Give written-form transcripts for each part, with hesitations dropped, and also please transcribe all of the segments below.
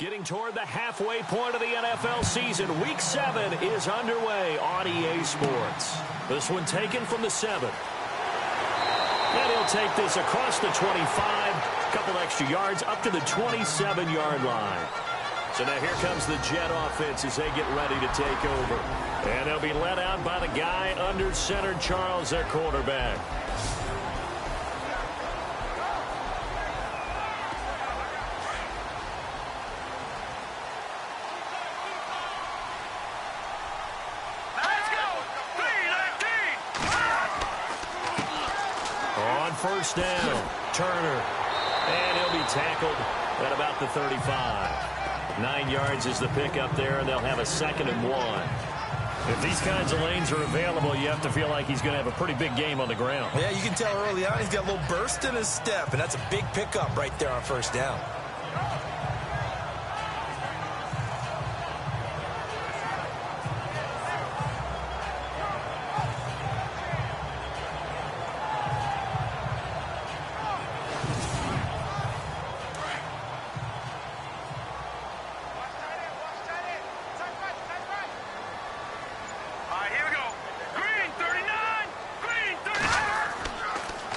Getting toward the halfway point of the NFL season. Week 7 is underway on EA Sports. This one taken from the 7. And he'll take this across the 25. A couple extra yards up to the 27-yard line. So now here comes the Jet offense as they get ready to take over. And they'll be led out by the guy under center, Charles, their quarterback. First down, Turner, and he'll be tackled at about the 35. 9 yards is the pickup there, and they'll have a 2nd and 1. If these kinds of lanes are available, you have to feel like he's going to have a pretty big game on the ground. Yeah, you can tell early on he's got a little burst in his step, and that's a big pickup right there on first down.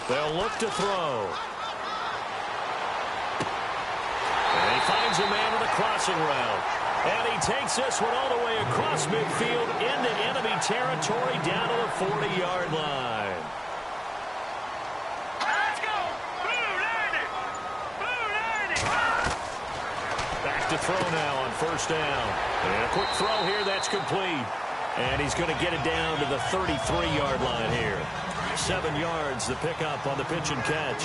They'll look to throw. And he finds a man with a crossing route. And he takes this one all the way across midfield into enemy territory down to the 40-yard line. Let's go! Back to throw now on first down. And a quick throw here, that's complete. And he's going to get it down to the 33-yard line here. 7 yards, the pickup on the pitch and catch.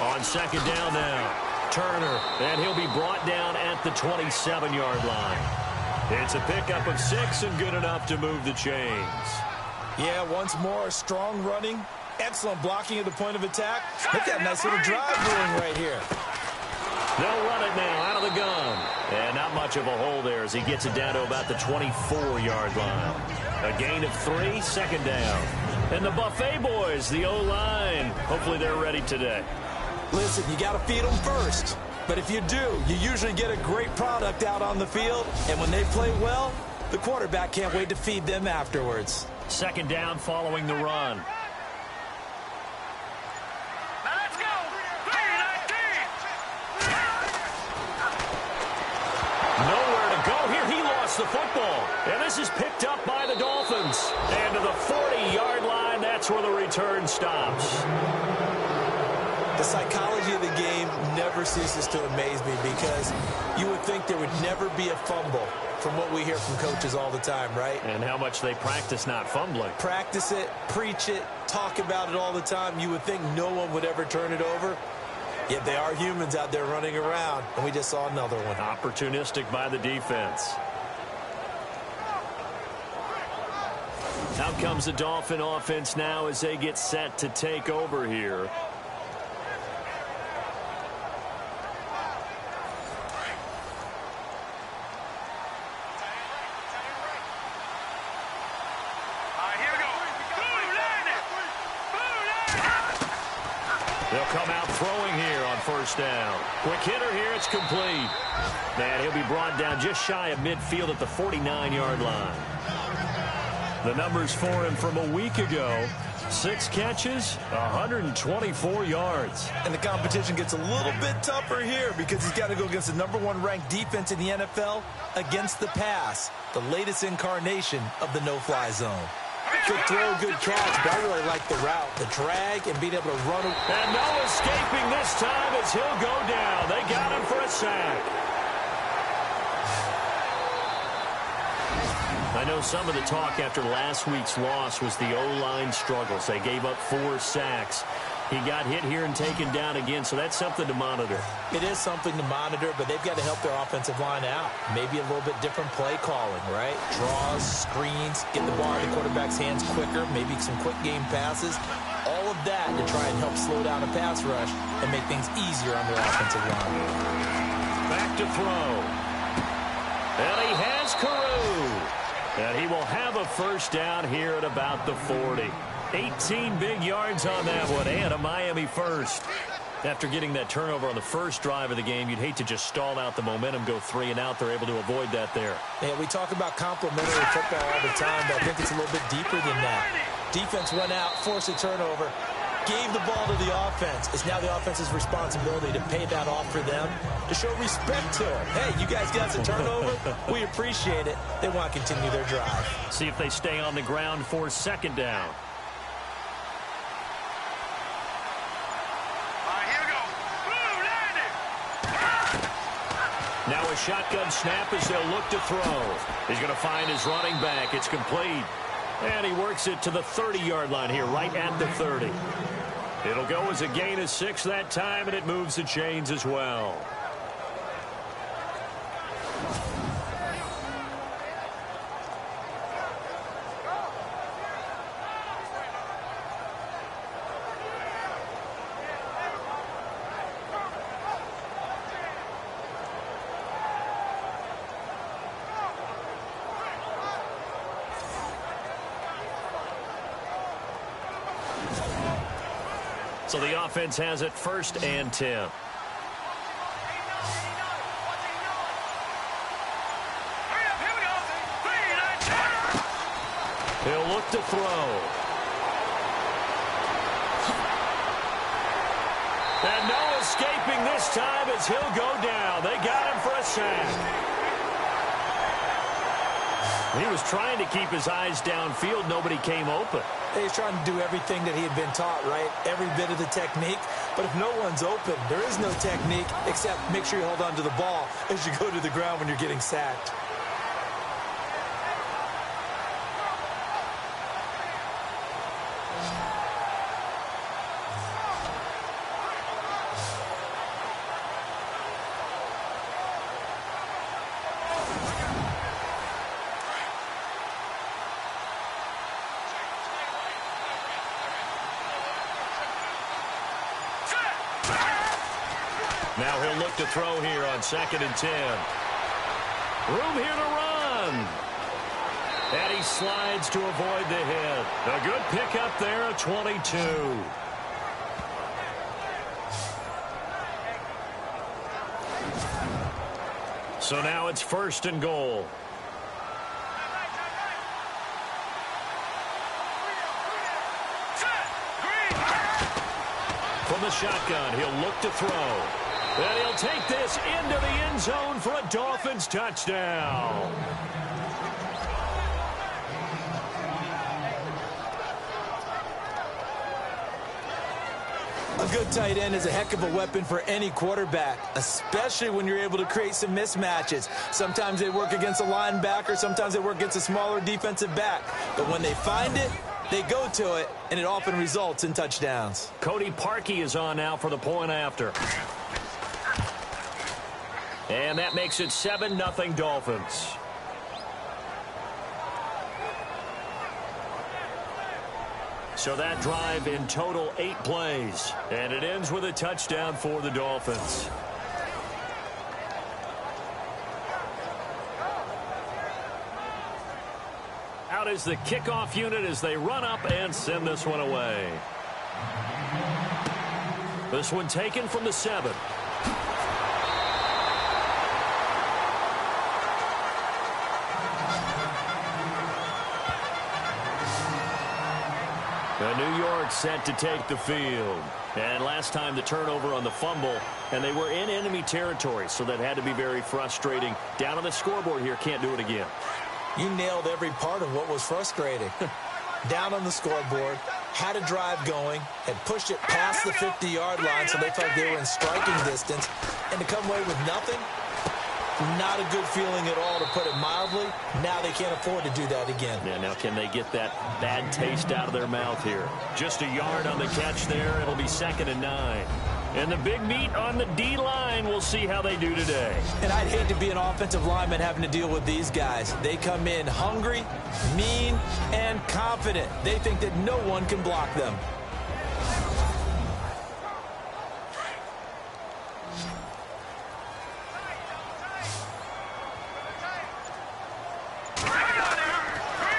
On second down now, Turner, and he'll be brought down at the 27-yard line. It's a pickup of 6 and good enough to move the chains. Yeah, once more, strong running, excellent blocking at the point of attack. Look at that nice little drive going right here. They'll run it now out of the gun. And not much of a hole there as he gets it down to about the 24-yard line. A gain of 3, 2nd down. And the Buffet boys, the O-line, hopefully they're ready today. Listen, you got to feed them first. But if you do, you usually get a great product out on the field. And when they play well, the quarterback can't wait to feed them afterwards. 2nd down following the run. The football, and this is picked up by the Dolphins. And to the 40-yard line, that's where the return stops. The psychology of the game never ceases to amaze me because you would think there would never be a fumble from what we hear from coaches all the time, right? And how much they practice not fumbling. Practice it, preach it, talk about it all the time. You would think no one would ever turn it over. Yet they are humans out there running around, and we just saw another one. Opportunistic by the defense. Out comes the Dolphin offense now as they get set to take over here. They'll come out throwing here on first down. Quick hitter here, it's complete. Man, he'll be brought down just shy of midfield at the 49-yard line. The numbers for him from a week ago, 6 catches, 124 yards. And the competition gets a little bit tougher here because he's got to go against the #1 ranked defense in the NFL against the pass, the latest incarnation of the no-fly zone. Good throw, good catch, but I really like the route, the drag, and being able to run. And no escaping this time as he'll go down. They got him for a sack. I know some of the talk after last week's loss was the O-line struggles. They gave up 4 sacks. He got hit here and taken down again, so that's something to monitor. It is something to monitor, but they've got to help their offensive line out. Maybe a little bit different play calling, right? Draws, screens, get the ball in the quarterback's hands quicker, maybe some quick game passes. All of that to try and help slow down a pass rush and make things easier on their offensive line. Back to throw. And he has Carew. And he will have a first down here at about the 40. 18 big yards on that one, and a Miami first. After getting that turnover on the first drive of the game, you'd hate to just stall out the momentum, go 3 and out. They're able to avoid that there. Yeah, we talk about complementary football all the time, but I think it's a little bit deeper than that. Defense went out, forced a turnover, gave the ball to the offense. It's now the offense's responsibility to pay that off for them, to show respect to them. Hey, you guys got the turnover. We appreciate it. They want to continue their drive. See if they stay on the ground for second down. Now a shotgun snap as they'll look to throw. He's going to find his running back. It's complete. And he works it to the 30-yard line here, right at the 30. It'll go as a gain of 6 that time, and it moves the chains as well. So the offense has it 1st and 10. He'll look to throw. And no escaping this time as he'll go down. They got him for a sack. He was trying to keep his eyes downfield. Nobody came open. He's trying to do everything that he had been taught, right? Every bit of the technique. But if no one's open, there is no technique except make sure you hold on to the ball as you go to the ground when you're getting sacked. Now he'll look to throw here on 2nd and 10. Room here to run. And he slides to avoid the hit. A good pickup there at 22. So now it's 1st and goal. From the shotgun, he'll look to throw. And he'll take this into the end zone for a Dolphins touchdown. A good tight end is a heck of a weapon for any quarterback, especially when you're able to create some mismatches. Sometimes they work against a linebacker, sometimes they work against a smaller defensive back. But when they find it, they go to it, and it often results in touchdowns. Cody Parkey is on now for the point after. And that makes it 7-0 Dolphins. So that drive in total 8 plays. And it ends with a touchdown for the Dolphins. Out is the kickoff unit as they run up and send this one away. This one taken from the 7. New York set to take the field. And last time the turnover on the fumble, and they were in enemy territory, so that had to be very frustrating. Down on the scoreboard here, can't do it again. You nailed every part of what was frustrating. Down on the scoreboard, had a drive going, had pushed it past the 50-yard line, so they felt they were in striking distance, and to come away with nothing, not a good feeling at all, to put it mildly. Now they can't afford to do that again. Yeah, now can they get that bad taste out of their mouth here? Just a yard on the catch there. It'll be 2nd and 9. And the big meat on the D-line. We'll see how they do today. And I'd hate to be an offensive lineman having to deal with these guys. They come in hungry, mean, and confident. They think that no one can block them.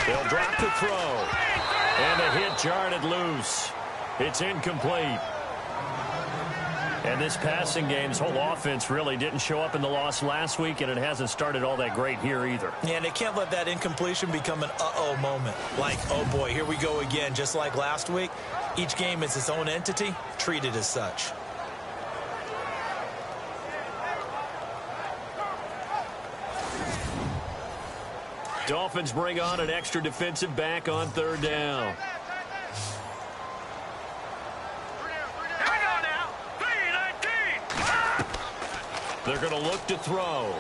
They'll drop the throw. And the hit jarred it loose. It's incomplete. And this passing game, this whole offense really didn't show up in the loss last week, and it hasn't started all that great here either. Yeah, and they can't let that incompletion become an uh-oh moment. Like, oh boy, here we go again, just like last week. Each game is its own entity, treated as such. Dolphins bring on an extra defensive back on third down. They're going to look to throw.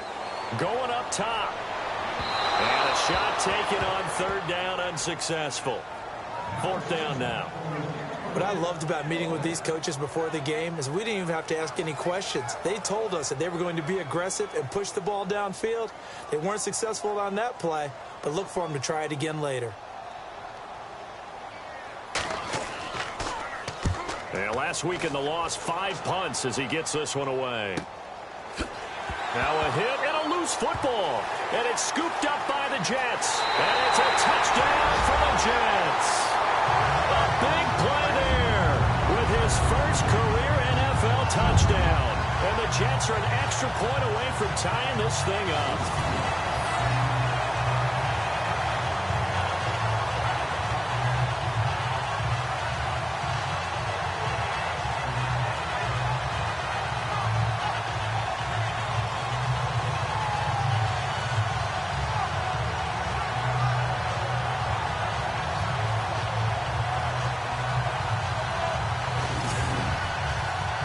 Going up top. And a shot taken on third down, unsuccessful. Fourth down now. What I loved about meeting with these coaches before the game is we didn't even have to ask any questions. They told us that they were going to be aggressive and push the ball downfield. They weren't successful on that play, but look for them to try it again later. And last week in the loss, 5 punts as he gets this one away. Now a hit and a loose football. And it's scooped up by the Jets. And it's a touchdown for the Jets. A big play there with his first career NFL touchdown. And the Jets are an extra point away from tying this thing up.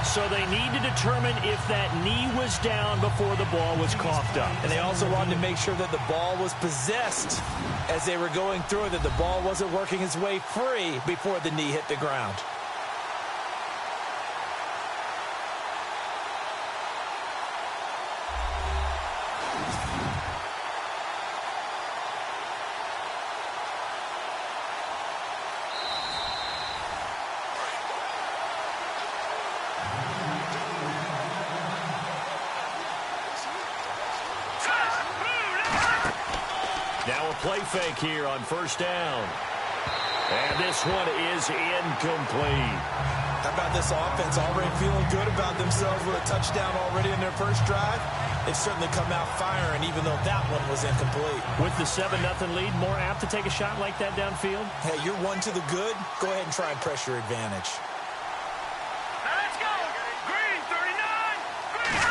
So they need to determine if that knee was down before the ball was coughed up. And they also wanted to make sure that the ball was possessed as they were going through it, that the ball wasn't working its way free before the knee hit the ground. Now a play fake here on first down. And this one is incomplete. How about this offense already feeling good about themselves with a touchdown already in their first drive? They've certainly come out firing, even though that one was incomplete. With the 7-0 lead, more apt to take a shot like that downfield? Hey, you're one to the good. Go ahead and try and press your advantage. Now let's go. Green, 39. Green.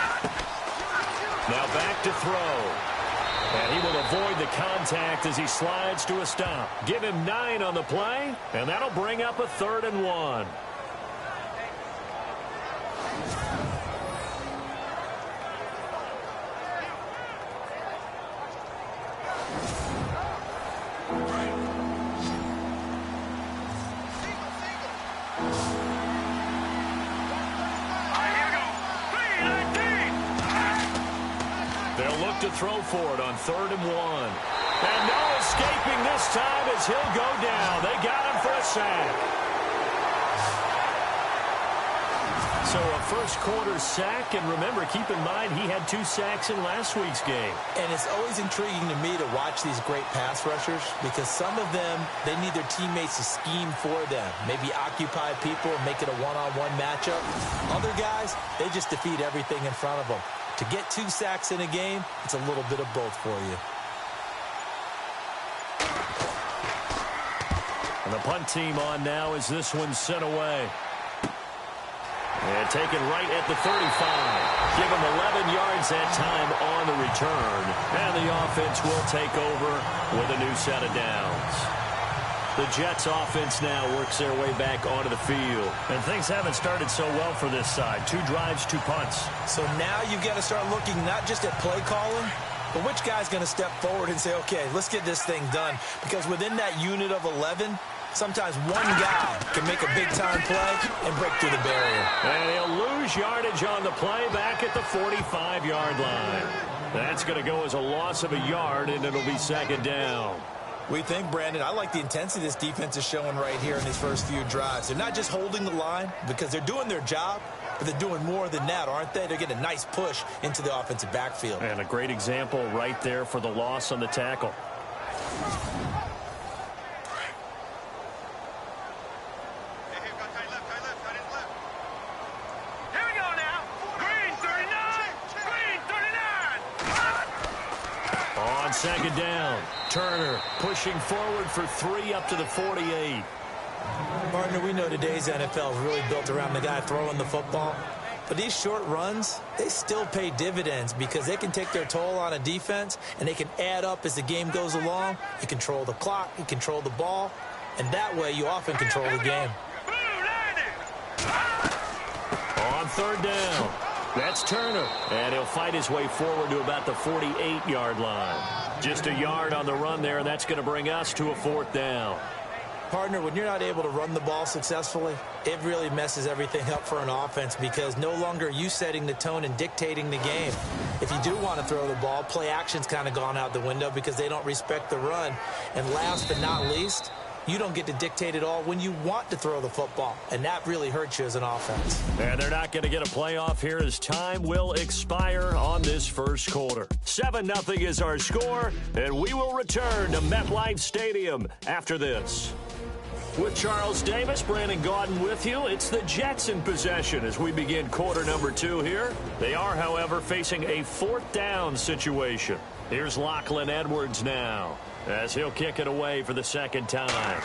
Now back to throw. And he will avoid the contact as he slides to a stop. Give him 9 on the play, and that'll bring up a 3rd and 1. To throw for it on 3rd and 1. And no escaping this time as he'll go down. They got him for a sack. So a first quarter sack, and remember, keep in mind he had 2 sacks in last week's game. And it's always intriguing to me to watch these great pass rushers because some of them, they need their teammates to scheme for them. Maybe occupy people and make it a one-on-one matchup. Other guys, they just defeat everything in front of them. To get 2 sacks in a game, it's a little bit of both for you. And the punt team on now as this one's sent away. And taken right at the 35. Give him 11 yards that time on the return. And the offense will take over with a new set of downs. The Jets offense now works their way back onto the field. And things haven't started so well for this side. 2 drives, 2 punts. So now you've got to start looking not just at play calling, but which guy's going to step forward and say, okay, let's get this thing done. Because within that unit of 11, sometimes one guy can make a big-time play and break through the barrier. And he'll lose yardage on the play back at the 45-yard line. That's going to go as a loss of a yard, and it'll be 2nd down. We think, Brandon, I like the intensity this defense is showing right here in these first few drives. They're not just holding the line because they're doing their job, but they're doing more than that, aren't they? They're getting a nice push into the offensive backfield. And a great example right there for the loss on the tackle. second down. Turner pushing forward for 3 up to the 48. Partner, we know today's NFL is really built around the guy throwing the football. But these short runs, they still pay dividends because they can take their toll on a defense and they can add up as the game goes along. You control the clock, you control the ball, and that way you often control the game. On third down, that's Turner, and he'll fight his way forward to about the 48-yard line. Just a yard on the run there, and that's going to bring us to a fourth down. Partner, when you're not able to run the ball successfully, it really messes everything up for an offense because no longer are you setting the tone and dictating the game. If you do want to throw the ball, play action's kind of gone out the window because they don't respect the run. And last but not least, you don't get to dictate it all when you want to throw the football, and that really hurts you as an offense. And they're not going to get a playoff here as time will expire on this first quarter. 7-0 is our score, and we will return to MetLife Stadium after this. With Charles Davis, Brandon Gaudin with you. It's the Jets in possession as we begin quarter number 2 here. They are, however, facing a fourth down situation. Here's Lachlan Edwards now as he'll kick it away for the second time.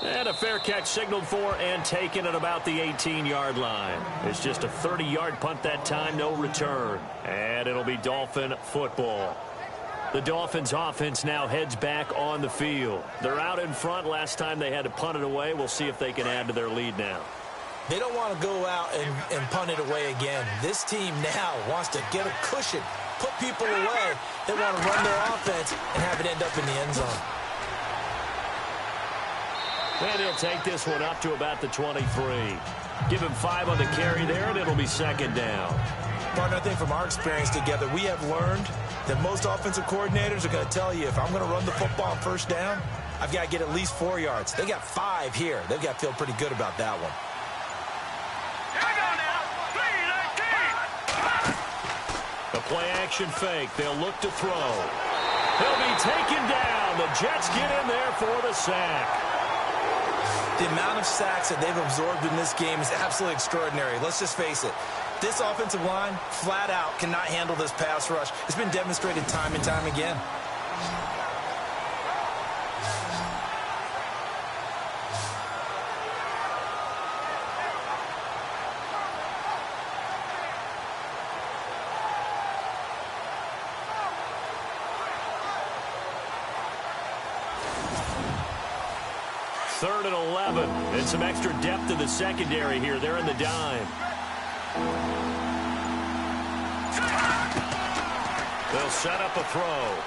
And a fair catch signaled for and taken at about the 18-yard line. It's just a 30-yard punt that time, no return. And it'll be Dolphin football. The Dolphins offense now heads back on the field. They're out in front. Last time they had to punt it away. We'll see if they can add to their lead now. They don't want to go out and punt it away again. This team now wants to get a cushion, put people away. They want to run their offense and have it end up in the end zone. And he'll take this one up to about the 23. Give him 5 on the carry there, and it'll be second down. Partner, I think from our experience together, we have learned that most offensive coordinators are going to tell you, if I'm going to run the football on first down, I've got to get at least 4 yards. They got 5 here. They've got to feel pretty good about that one. The play-action fake. They'll look to throw. He'll be taken down. The Jets get in there for the sack. The amount of sacks that they've absorbed in this game is absolutely extraordinary. Let's just face it. This offensive line, flat out, cannot handle this pass rush. It's been demonstrated time and time again. Third and 11. And some extra depth to the secondary here. They're in the dime. They'll set up a throw.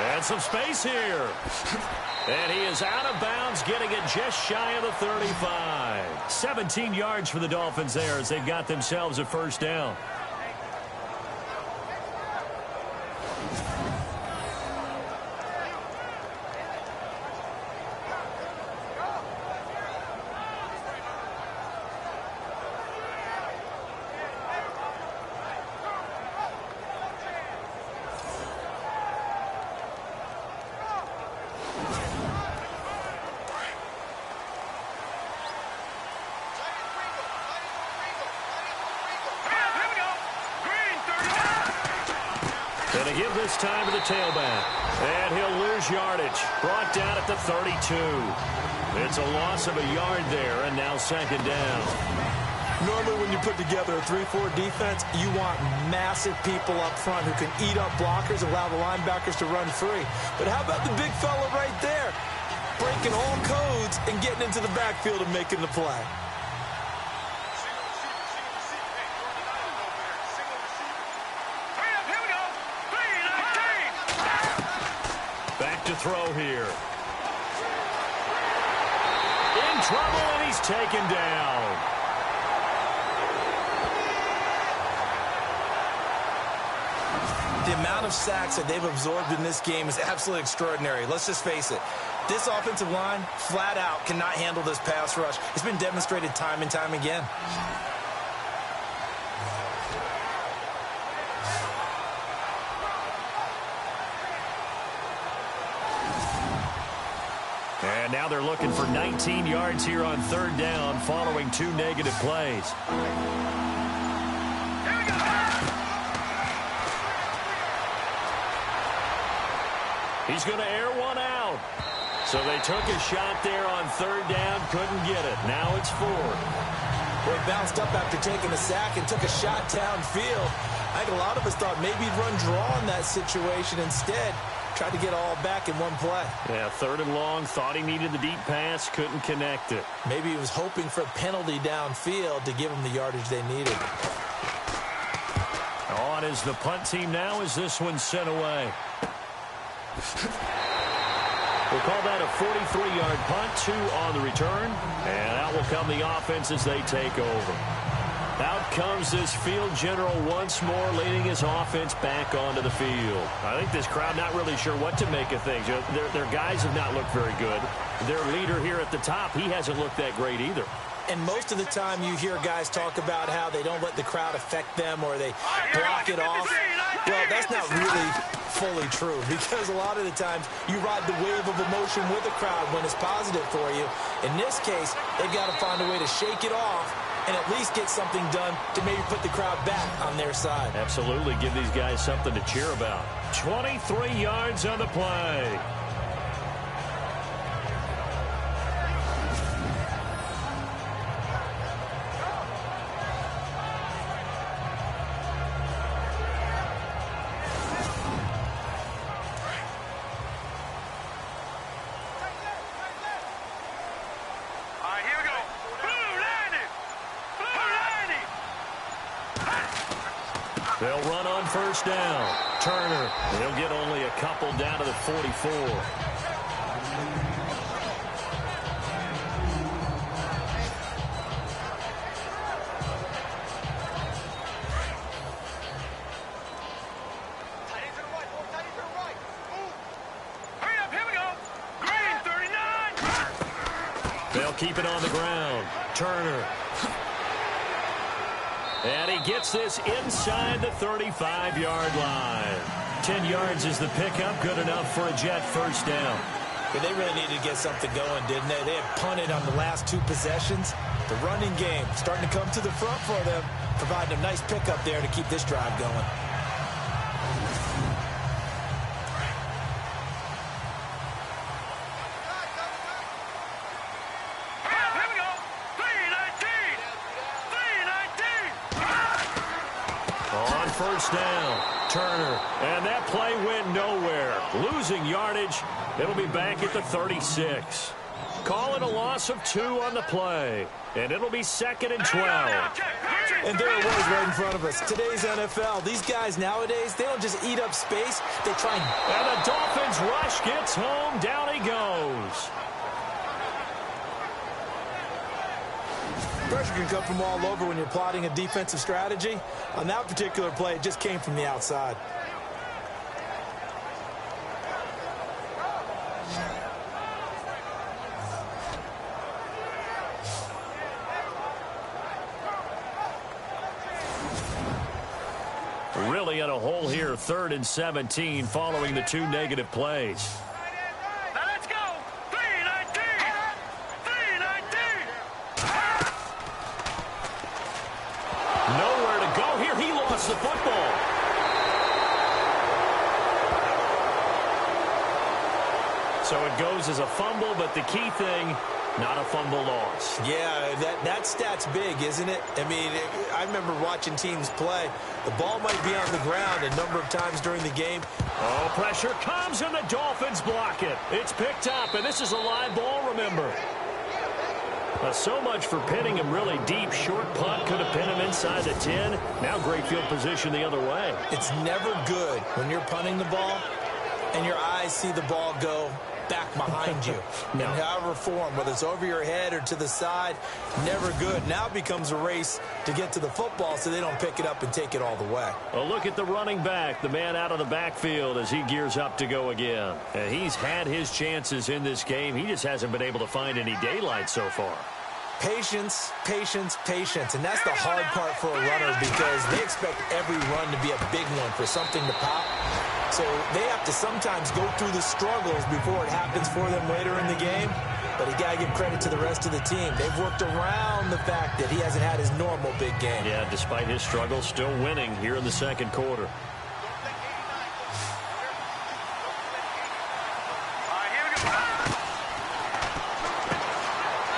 And some space here. And he is out of bounds, getting it just shy of the 35. 17 yards for the Dolphins there as they've got themselves a first down. Going to give this time to the tailback. And he'll lose yardage. Brought down at the 32. It's a loss of a yard there, and now second down. Normally when you put together a 3-4 defense, you want massive people up front who can eat up blockers, allow the linebackers to run free. But how about the big fella right there? Breaking all codes and getting into the backfield and making the play. Back to throw here. In trouble, and he's taken down. The amount of sacks that they've absorbed in this game is absolutely extraordinary. Let's just face it. This offensive line, flat out, cannot handle this pass rush. It's been demonstrated time and time again. And And now they're looking for 19 yards here on third down following 2 negative plays. He's going to air one out. So they took a shot there on third down, couldn't get it. Now it's 4. Well, he bounced up after taking a sack and took a shot downfield. I think a lot of us thought maybe he'd run draw in that situation. Instead, tried to get all back in one play. Yeah, 3rd and long, thought he needed the deep pass, couldn't connect it. Maybe he was hoping for a penalty downfield to give him the yardage they needed. On is the punt team now as this one's sent away. We'll call that a 43-yard punt, 2 on the return. And out will come the offense as they take over. Out comes this field general once more, leading his offense back onto the field. I think this crowd not really sure what to make of things. Their guys have not looked very good. Their leader here at the top, he hasn't looked that great either. And most of the time you hear guys talk about how they don't let the crowd affect them or they block it off. Well, that's not really fully true because a lot of the times you ride the wave of emotion with the crowd when it's positive for you. In this case, they've got to find a way to shake it off and at least get something done to maybe put the crowd back on their side. Absolutely. Give these guys something to cheer about. 23 yards on the play. They'll run on first down. Turner, they'll get only a couple down to the 44. They'll keep it on the ground. Turner. And he gets this inside the 35-yard line. 10 yards is the pickup. Good enough for a Jet first down. But they really needed to get something going, didn't they? They had punted on the last 2 possessions. The running game starting to come to the front for them, providing a nice pickup there to keep this drive going. First down, Turner, and that play went nowhere. Losing yardage, it'll be back at the 36. Call it a loss of 2 on the play, and it'll be 2nd and 12. And there it was right in front of us. Today's NFL, these guys nowadays, they don't just eat up space, they try and the Dolphins rush gets home, down he goes. Pressure can come from all over when you're plotting a defensive strategy. On that particular play, it just came from the outside. Really in a hole here, 3rd and 17 following the 2 negative plays. The football. So it goes as a fumble, but the key thing, not a fumble loss. Yeah, that stat's big, isn't it? I mean, I remember watching teams play. The ball might be on the ground a number of times during the game. Oh, pressure comes, and the Dolphins block it. It's picked up, and this is a live ball, remember. So much for pinning him really deep. Short punt could have pinned him inside the 10. Now great field position the other way. It's never good when you're punting the ball and your eyes see the ball go back behind you. No. In however form, whether it's over your head or to the side, never good. Now it becomes a race to get to the football so they don't pick it up and take it all the way. Well, look at the running back, the man out of the backfield as he gears up to go again. And he's had his chances in this game. He just hasn't been able to find any daylight so far. Patience, patience, patience. And that's the hard part for a runner because they expect every run to be a big one for something to pop. So they have to sometimes go through the struggles before it happens for them later in the game. but you got to give credit to the rest of the team. They've worked around the fact that he hasn't had his normal big game. Yeah, despite his struggles, still winning here in the second quarter.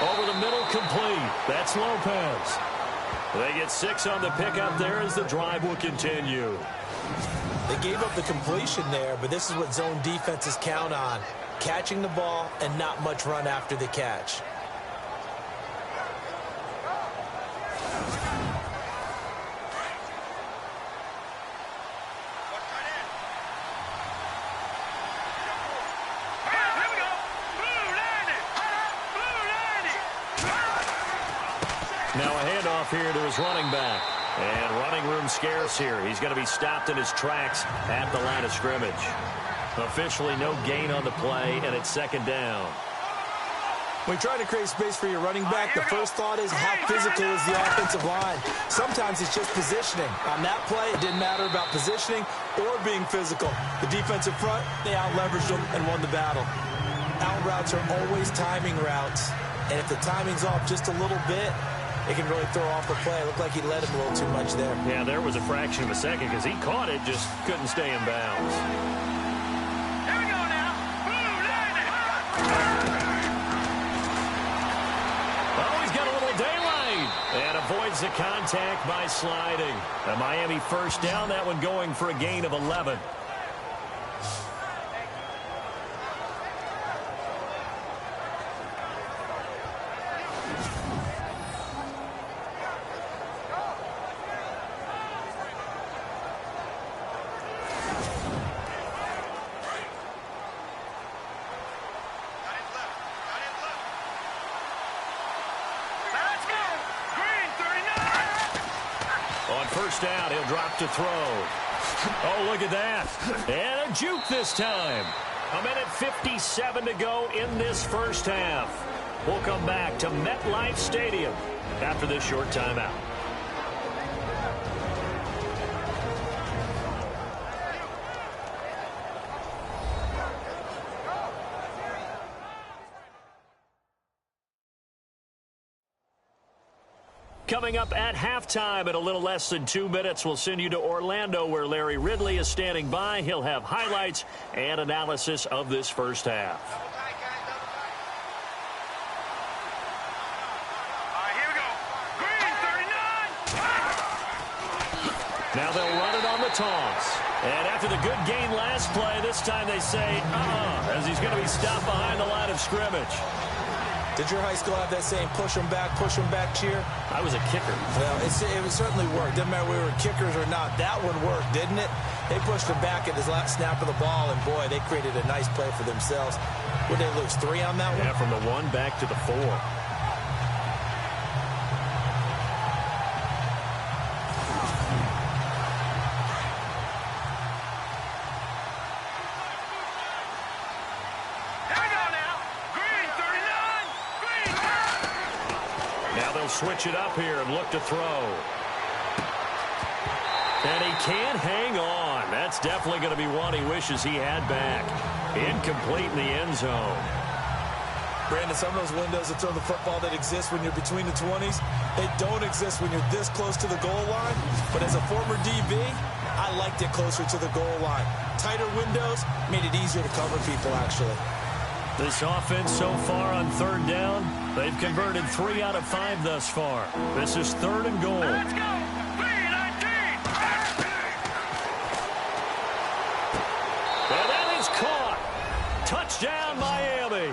Over the middle, complete. That's Lopez. They get 6 on the pickup there as the drive will continue. They gave up the completion there, but this is what zone defenses count on. Catching the ball and not much run after the catch. Now a handoff here to his running back. And running room scarce here. He's going to be stopped in his tracks at the line of scrimmage. Officially no gain on the play, and it's second down. When you try to create space for your running back, the first thought is how physical is the offensive line. Sometimes it's just positioning. On that play, it didn't matter about positioning or being physical. The defensive front, they out-leveraged them and won the battle. Out routes are always timing routes, and if the timing's off just a little bit, it can really throw off the play. It looked like he let him a little too much there. Yeah, there was a fraction of a second because he caught it, just couldn't stay in bounds. Here we go now. Blue line. Oh, he's got a little daylight and avoids the contact by sliding. A Miami first down, that one going for a gain of 11. First down, he'll drop to throw. Oh, look at that. And a juke this time. 1:57 to go in this first half. We'll come back to MetLife Stadium after this short timeout. Coming up at halftime in a little less than 2 minutes, we'll send you to Orlando where Larry Ridley is standing by. He'll have highlights and analysis of this first half. Here we go. Green 39. Now they'll run it on the toss. And after the good gain last play, this time they say, as he's going to be stopped behind the line of scrimmage. Did your high school have that saying, push them back cheer? I was a kicker. Well, it certainly worked. Didn't matter if we were kickers or not. That one worked, didn't it? They pushed him back at his last snap of the ball, and, boy, they created a nice play for themselves. Would they lose 3 on that one? Yeah, from the 1 back to the 4. Switch it up here and look to throw. And he can't hang on. That's definitely going to be one he wishes he had back. Incomplete in the end zone. Brandon, some of those windows to throw the football that exist when you're between the 20s, they don't exist when you're this close to the goal line. But as a former DB, I liked it closer to the goal line. Tighter windows made it easier to cover people, actually. This offense so far on third down, they've converted 3 out of 5 thus far. This is 3rd and goal. Let's go. 3-19. And that is caught. Touchdown, Miami.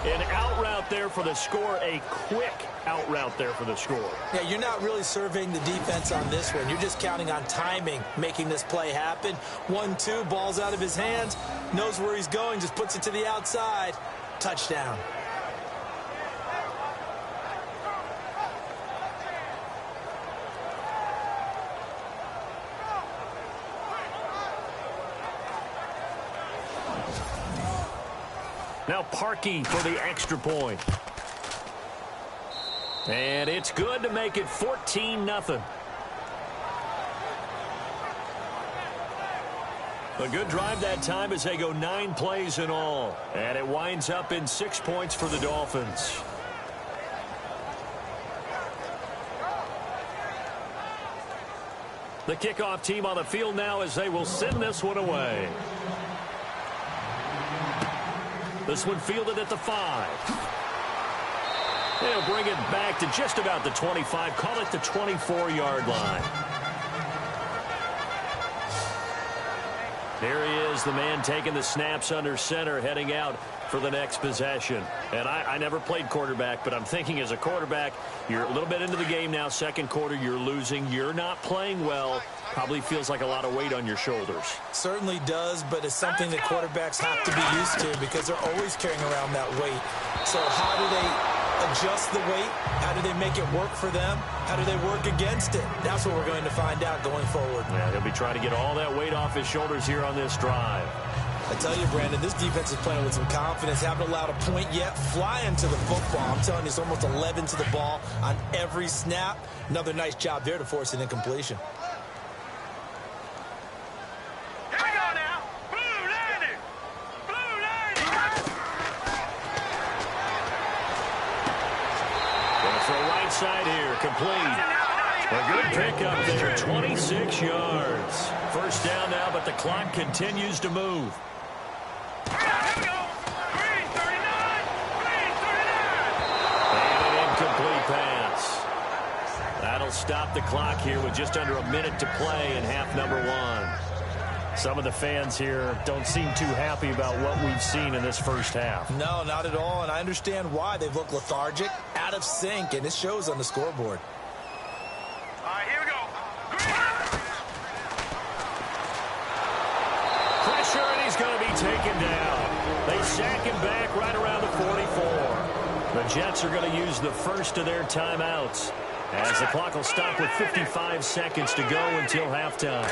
An out route there for the score, a quick out route there for the score. Yeah, you're not really surveying the defense on this one. You're just counting on timing, making this play happen. 1-2, ball's out of his hands, knows where he's going, just puts it to the outside. Touchdown. Now Parkey for the extra point. And it's good to make it 14-0. A good drive that time as they go 9 plays in all. And it winds up in 6 points for the Dolphins. The kickoff team on the field now as they will send this one away. This one fielded at the 5. They'll bring it back to just about the 25. Call it the 24-yard line. Here he is, the man taking the snaps under center, heading out for the next possession. And I never played quarterback, but I'm thinking as a quarterback, you're a little bit into the game now. Second quarter, you're losing. You're not playing well. Probably feels like a lot of weight on your shoulders. Certainly does, but it's something that quarterbacks have to be used to because they're always carrying around that weight. So how do they adjust the weight? How do they make it work for them? How do they work against it? That's what we're going to find out going forward. Yeah, he'll be trying to get all that weight off his shoulders here on this drive. I tell you, Brandon, this defense is playing with some confidence. Haven't allowed a point yet. Flying to the football. I'm telling you, it's almost 11 to the ball on every snap. Another nice job there to force an incompletion. Here we go now. Blue landing. Blue landing. Going to throw right side here. Complete. A good pickup there. 26 yards. First down now, but the clock continues to move. Here we go. Green 39. Green 39. And an incomplete pass. That'll stop the clock here with just under a minute to play in half number 1. Some of the fans here don't seem too happy about what we've seen in this first half. No, not at all, and I understand why. They've looked lethargic, out of sync, and it shows on the scoreboard. All right, here we go. Green. Pressure, and he's going to be taken down. They sack him back right around the 44. The Jets are going to use the first of their timeouts as the clock will stop with 55 seconds to go until halftime.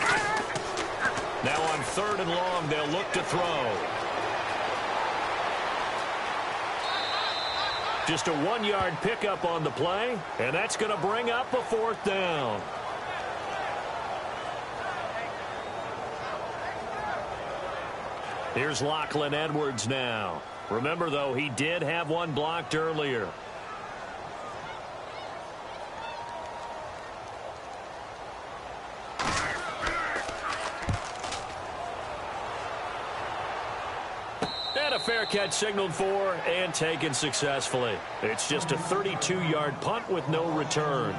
Now on 3rd and long, they'll look to throw. Just a 1-yard pickup on the play, and that's going to bring up a 4th down. Here's Lachlan Edwards now. Remember, though, he did have one blocked earlier. And a fair catch signaled for and taken successfully. It's just a 32-yard punt with no return.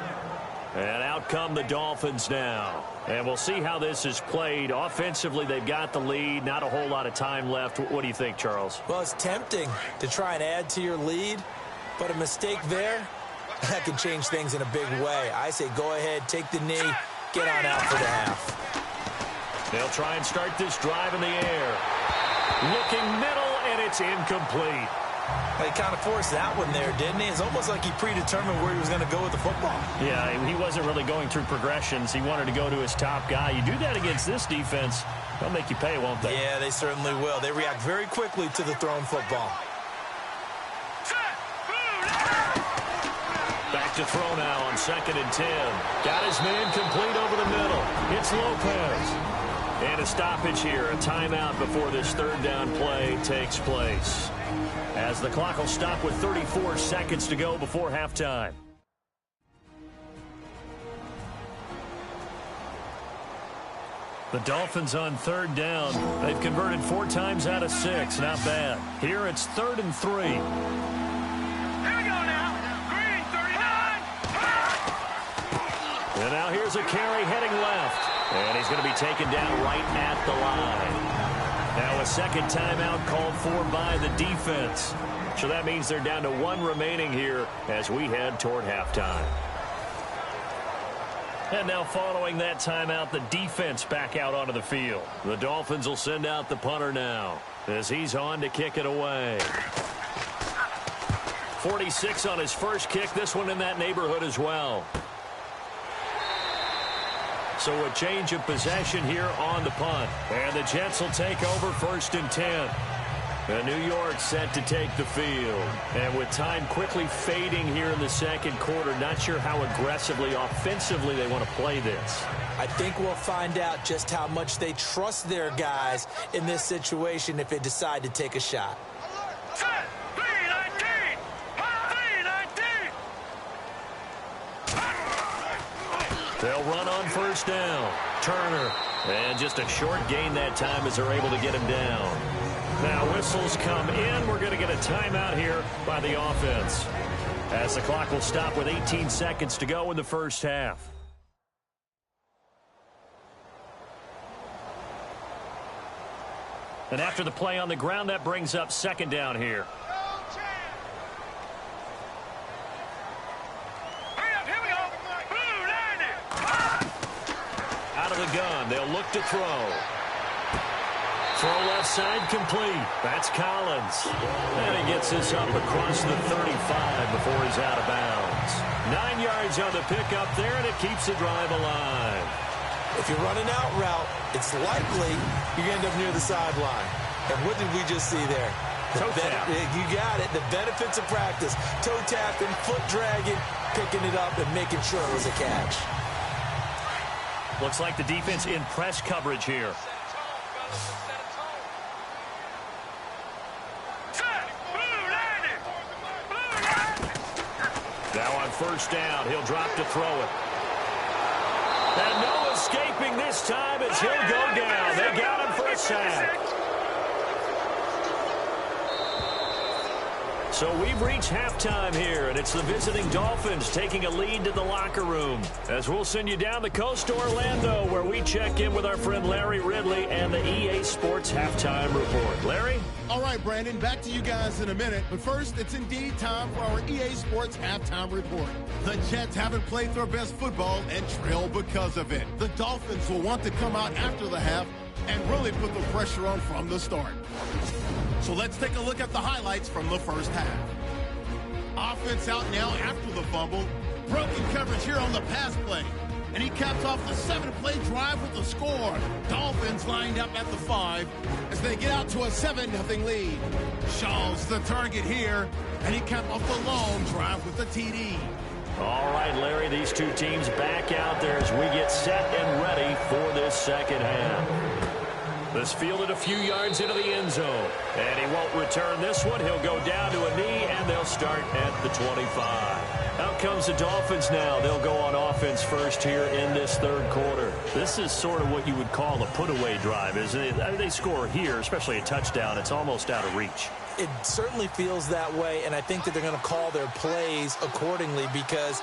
And out come the Dolphins now. And we'll see how this is played. Offensively, they've got the lead. Not a whole lot of time left. What do you think, Charles? Well, it's tempting to try and add to your lead, but a mistake there, that can change things in a big way. I say go ahead, take the knee, get on out for the half. They'll try and start this drive in the air. Looking middle, and it's incomplete. He kind of forced that one there, didn't he? It's almost like he predetermined where he was going to go with the football. Yeah, he wasn't really going through progressions. He wanted to go to his top guy. You do that against this defense, they'll make you pay, won't they? Yeah, they certainly will. They react very quickly to the thrown football. Back to throw now on 2nd and 10. Got his man complete over the middle. It's Lopez. And a stoppage here, a timeout before this 3rd down play takes place. As the clock will stop with 34 seconds to go before halftime. The Dolphins on 3rd down. They've converted 4 times out of 6. Not bad. Here it's 3rd and 3. Here we go now. Green 39. And now here's a carry heading left. And he's going to be taken down right at the line. Now a second timeout called for by the defense. So that means they're down to 1 remaining here as we head toward halftime. And now following that timeout, the defense back out onto the field. The Dolphins will send out the punter now as he's on to kick it away. 46 on his first kick. This one in that neighborhood as well. So a change of possession here on the punt. And the Jets will take over 1st and 10. And New York set to take the field. And with time quickly fading here in the second quarter, not sure how aggressively, offensively they want to play this. I think we'll find out just how much they trust their guys in this situation if they decide to take a shot. Set. 3-19. 3-19. They'll run on first down. Turner. And just a short gain that time as they're able to get him down. Now whistles come in. We're going to get a timeout here by the offense, as the clock will stop with 18 seconds to go in the first half. And after the play on the ground, that brings up second down here. Out of the gun, they'll look to throw. Throw left side complete. That's Collins. And he gets this up across the 35 before he's out of bounds. 9 yards on the pickup there, and it keeps the drive alive. If you're running out route, it's likely you're going to end up near the sideline. And what did we just see there? Toe tap. You got it. The benefits of practice. Toe tapping, foot dragging, picking it up, and making sure it was a catch. Looks like the defense in press coverage here. Now on first down, he'll drop to throw it. And no escaping this time as he'll go down. They got him for a sack. So we've reached halftime here, and it's the visiting Dolphins taking a lead to the locker room. As we'll send you down the coast to Orlando, where we check in with our friend Larry Ridley and the EA Sports Halftime Report. Larry? All right, Brandon, back to you guys in a minute. But first, it's indeed time for our EA Sports Halftime Report. The Jets haven't played their best football and trail because of it. The Dolphins will want to come out after the half and really put the pressure on from the start. So let's take a look at the highlights from the first half. Offense out now after the fumble. Broken coverage here on the pass play. And he caps off the 7-play drive with the score. Dolphins lined up at the 5 as they get out to a 7-0 lead. Shaw's the target here, and he capped off the long drive with the TD. All right, Larry, these two teams back out there as we get set and ready for this second half. This fielded a few yards into the end zone. And he won't return this one. He'll go down to a knee, and they'll start at the 25. Out comes the Dolphins now. They'll go on offense first here in this third quarter. This is sort of what you would call a put-away drive, isn't it? I mean, they score here, especially a touchdown. It's almost out of reach. It certainly feels that way, and I think that they're going to call their plays accordingly, because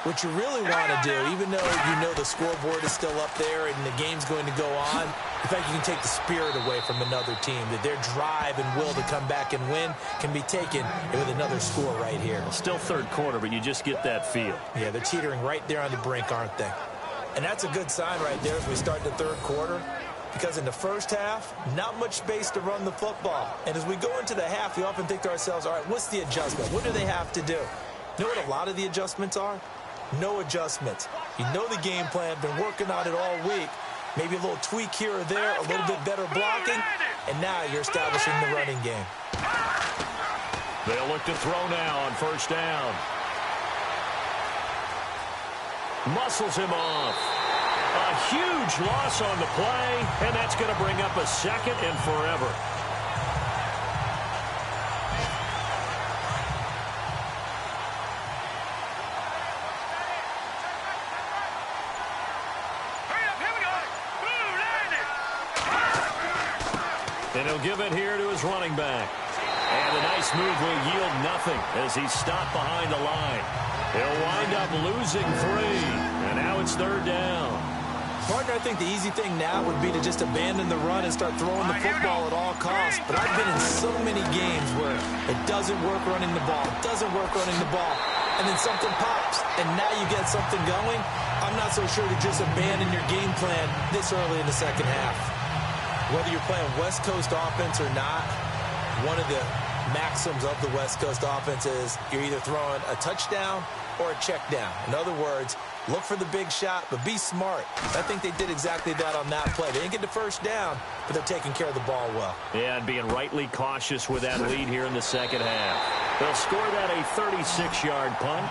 what you really want to do, even though you know the scoreboard is still up there and the game's going to go on, in fact, you can take the spirit away from another team, that their drive and will to come back and win can be taken with another score right here. Still third quarter, but you just get that feel. Yeah, they're teetering right there on the brink, aren't they? And that's a good sign right there as we start the third quarter, because in the first half, not much space to run the football. And as we go into the half, we often think to ourselves, all right, what's the adjustment? What do they have to do? You know what a lot of the adjustments are? No adjustments. You know the game plan, been working on it all week. Maybe a little tweak here or there, a little bit better blocking, and now you're establishing the running game. They'll look to throw now on first down. Muscles him off. A huge loss on the play, and that's going to bring up a second and forever. And he'll give it here to his running back. And a nice move will yield nothing as he's stopped behind the line. He'll wind up losing 3. And now it's third down. Partner, I think the easy thing now would be to just abandon the run and start throwing the football at all costs. But I've been in so many games where it doesn't work running the ball, and then something pops, and now you get something going. I'm not so sure to just abandon your game plan this early in the second half. Whether you're playing West Coast offense or not, one of the maxims of the West Coast offense is you're either throwing a touchdown or a check down. In other words, look for the big shot, but be smart. I think they did exactly that on that play. They didn't get the first down, but they're taking care of the ball well. Yeah, and being rightly cautious with that lead here in the second half. They'll score that a 36-yard punt.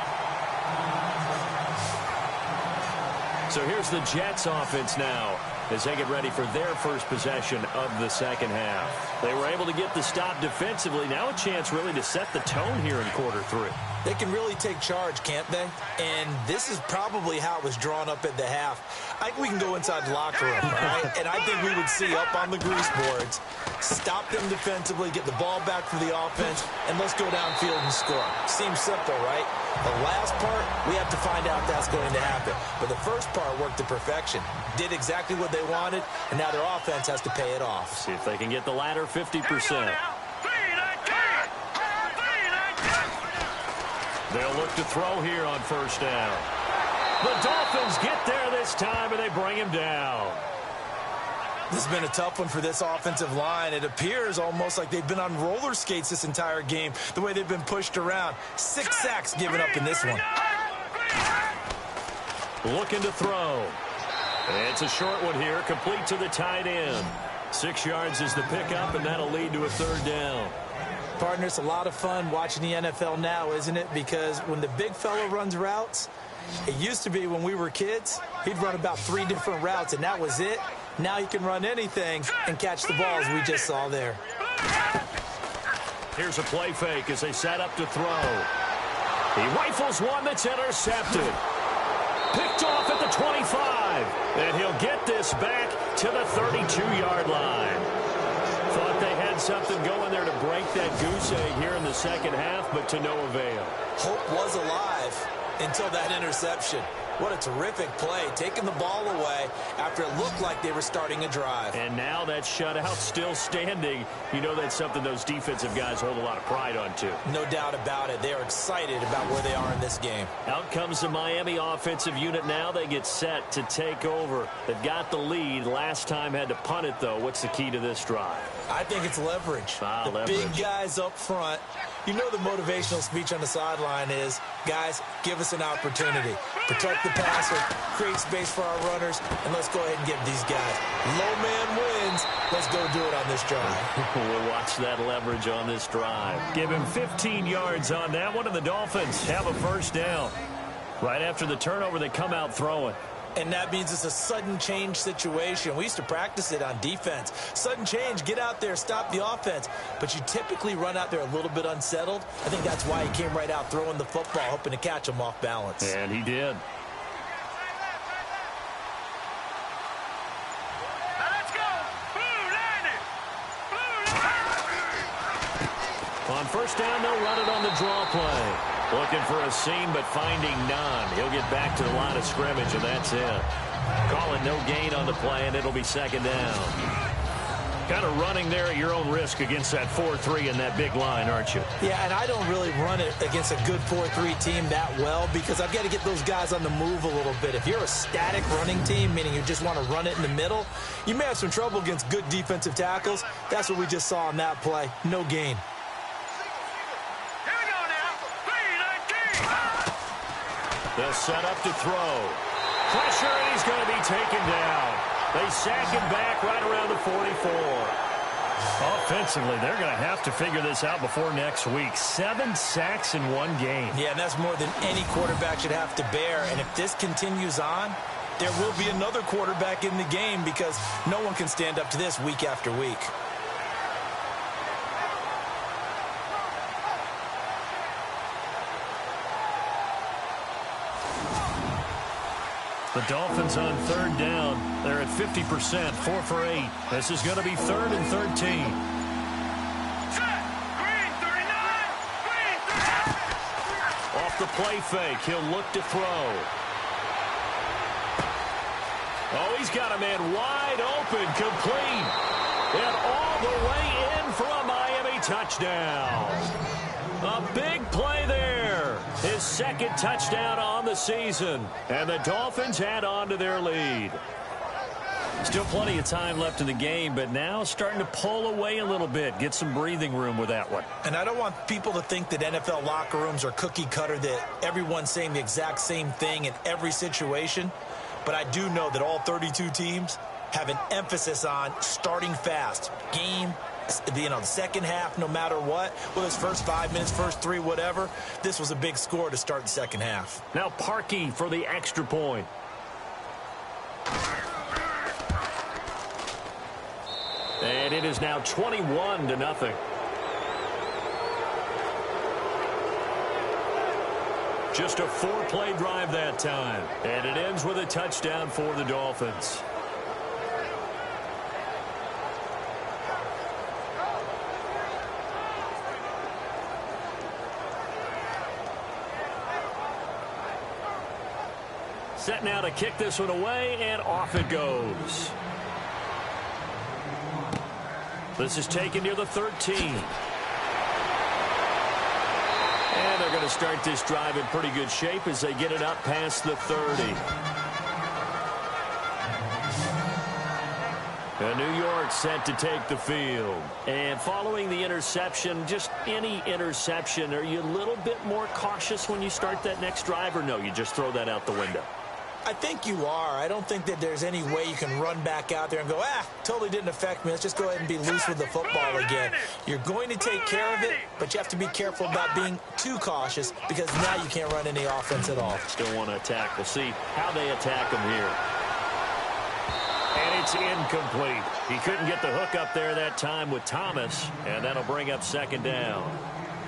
So here's the Jets offense now as they get ready for their first possession of the second half. They were able to get the stop defensively. Now a chance really to set the tone here in quarter 3. They can really take charge, can't they? And this is probably how it was drawn up at the half. I think we can go inside the locker room, right? And I think we would see up on the grease boards, stop them defensively, get the ball back for the offense, and let's go downfield and score. Seems simple, right? The last part, we have to find out if that's going to happen. But the first part worked to perfection. Did exactly what they wanted, and now their offense has to pay it off. See if they can get the latter 50%. They'll look to throw here on first down. The Dolphins get there this time, and they bring him down. This has been a tough one for this offensive line. It appears almost like they've been on roller skates this entire game, the way they've been pushed around. 6 sacks given up in this one. Looking to throw. And it's a short one here, complete to the tight end. 6 yards is the pickup, and that'll lead to a third down. Partner, it's a lot of fun watching the NFL now, isn't it? Because when the big fella runs routes, it used to be when we were kids, he'd run about 3 different routes, and that was it. Now he can run anything and catch the ball, as we just saw there. Here's a play fake as they set up to throw. He rifles one that's intercepted. Picked off at the 25. And he'll get this back to the 32-yard line. Thought they had something going there to break that goose egg here in the second half, but to no avail. Hope was alive until that interception. What a terrific play, taking the ball away after it looked like they were starting a drive. And now that shutout still standing. You know that's something those defensive guys hold a lot of pride on, too. No doubt about it. They are excited about where they are in this game. Out comes the Miami offensive unit now. They get set to take over. They've got the lead. Last time had to punt it, though. What's the key to this drive? I think it's leverage. The big guys up front. You know the motivational speech on the sideline is, guys, give us an opportunity. Protect the passer, create space for our runners, and let's go ahead and give these guys. Low man wins. Let's go do it on this drive. We'll watch that leverage on this drive. Give him 15 yards on that one, and the Dolphins have a first down. Right after the turnover, they come out throwing. And that means it's a sudden change situation. We used to practice it on defense. Sudden change, get out there, stop the offense. But you typically run out there a little bit unsettled. I think that's why he came right out throwing the football, hoping to catch him off balance. And he did. Let's go! Blue Lightning! Blue Lightning! On first down, they'll run it on the draw play. Looking for a seam, but finding none. He'll get back to the line of scrimmage, and that's it. Call it no gain on the play, and it'll be second down. Kind of running there at your own risk against that 4-3 and that big line, aren't you? Yeah, and I don't really run it against a good 4-3 team that well because I've got to get those guys on the move a little bit. If you're a static running team, meaning you just want to run it in the middle, you may have some trouble against good defensive tackles. That's what we just saw on that play. No gain. They'll set up to throw. Pressure, and he's going to be taken down. They sack him back right around the 44. Offensively, they're going to have to figure this out before next week. 7 sacks in one game. Yeah, and that's more than any quarterback should have to bear. And if this continues on, there will be another quarterback in the game because no one can stand up to this week after week. The Dolphins on third down. They're at 50%, 4 for 8. This is going to be 3rd and 13. Off the play fake, he'll look to throw. Oh, he's got a man wide open, complete. And all the way in for a Miami touchdown. A big play there. His second touchdown on the season. And the Dolphins add on to their lead. Still plenty of time left in the game, but now starting to pull away a little bit. Get some breathing room with that one. And I don't want people to think that NFL locker rooms are cookie cutter, that everyone's saying the exact same thing in every situation. But I do know that all 32 teams have an emphasis on starting fast. Game, the second half, no matter what, whether it's first 5 minutes, first 3, whatever. This was a big score to start the second half. Now Parkey for the extra point. And it is now 21-0. Just a 4-play drive that time. And it ends with a touchdown for the Dolphins. Set now to kick this one away, and off it goes. This is taken near the 13. And they're going to start this drive in pretty good shape as they get it up past the 30. And New York set to take the field. And following the interception, just any interception, are you a little bit more cautious when you start that next drive, or no, you just throw that out the window? I think you are. I don't think that there's any way you can run back out there and go, totally didn't affect me. Let's just go ahead and be loose with the football again. You're going to take care of it, but you have to be careful about being too cautious because now you can't run any offense at all. Still want to attack. We'll see how they attack them here. And it's incomplete. He couldn't get the hook up there that time with Thomas, and that'll bring up second down.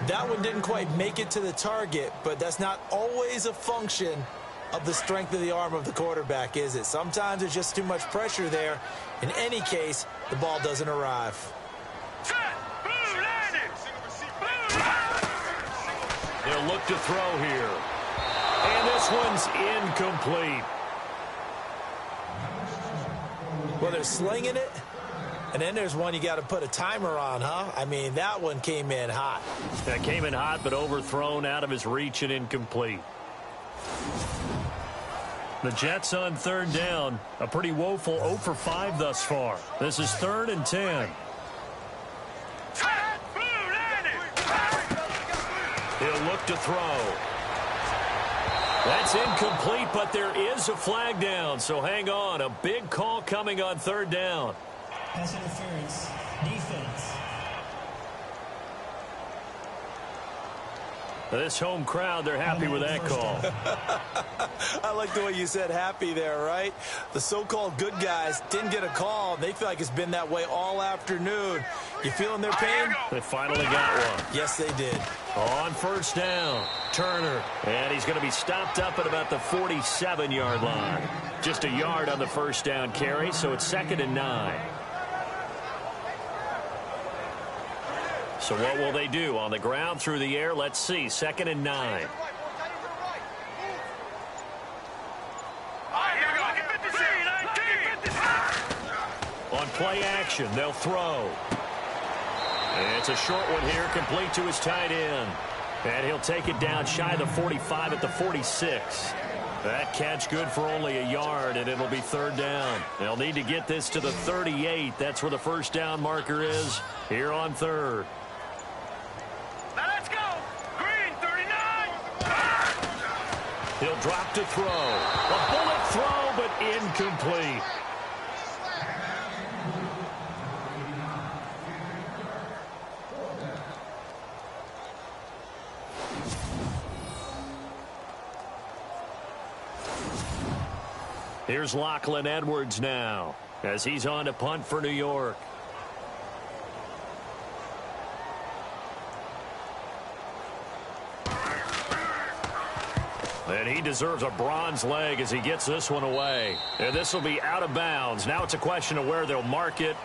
That one didn't quite make it to the target, but that's not always a function of the strength of the arm of the quarterback, is it? Sometimes there's just too much pressure there. In any case, the ball doesn't arrive. They'll look to throw here. And this one's incomplete. Well, they're slinging it. And then there's one you got to put a timer on, huh? I mean, that one came in hot. That came in hot, but overthrown out of his reach and incomplete. The Jets on third down. A pretty woeful 0 for 5 thus far. This is 3rd and 10. He'll look to throw. That's incomplete, but there is a flag down, so hang on. A big call coming on third down. Pass interference. Defense. This home crowd, they're happy with that call. I like the way you said happy there, right? The so-called good guys didn't get a call. They feel like it's been that way all afternoon. You feeling their pain? They finally got one. Yes, they did. On first down, Turner. And he's going to be stopped up at about the 47-yard line. Just a yard on the first down carry, so it's 2nd and 9. So what will they do? On the ground, through the air? Let's see. 2nd and 9. On play action, they'll throw. And it's a short one here, complete to his tight end. And he'll take it down shy of the 45 at the 46. That catch good for only a yard, and it'll be third down. They'll need to get this to the 38. That's where the first down marker is here on third. He'll drop to throw. A bullet throw, but incomplete. Here's Lachlan Edwards now as he's on to punt for New York. And he deserves a bronze leg as he gets this one away. And this will be out of bounds. Now it's a question of where they'll mark it.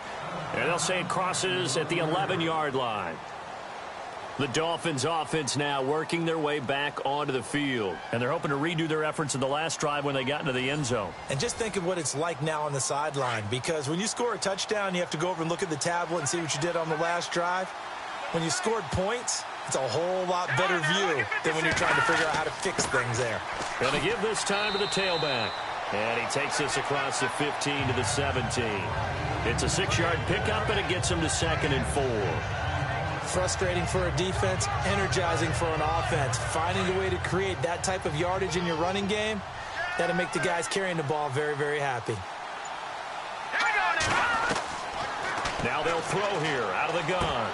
And they'll say it crosses at the 11-yard line. The Dolphins offense now working their way back onto the field. And they're hoping to redo their efforts in the last drive when they got into the end zone. And just think of what it's like now on the sideline. Because when you score a touchdown, you have to go over and look at the tablet and see what you did on the last drive. When you scored points, it's a whole lot better view than when you're trying to figure out how to fix things there. Going to give this time to the tailback. And he takes this across the 15 to the 17. It's a 6-yard pickup, and it gets him to 2nd and 4. Frustrating for a defense, energizing for an offense. Finding a way to create that type of yardage in your running game, that'll make the guys carrying the ball very, very happy. Now they'll throw here out of the gun.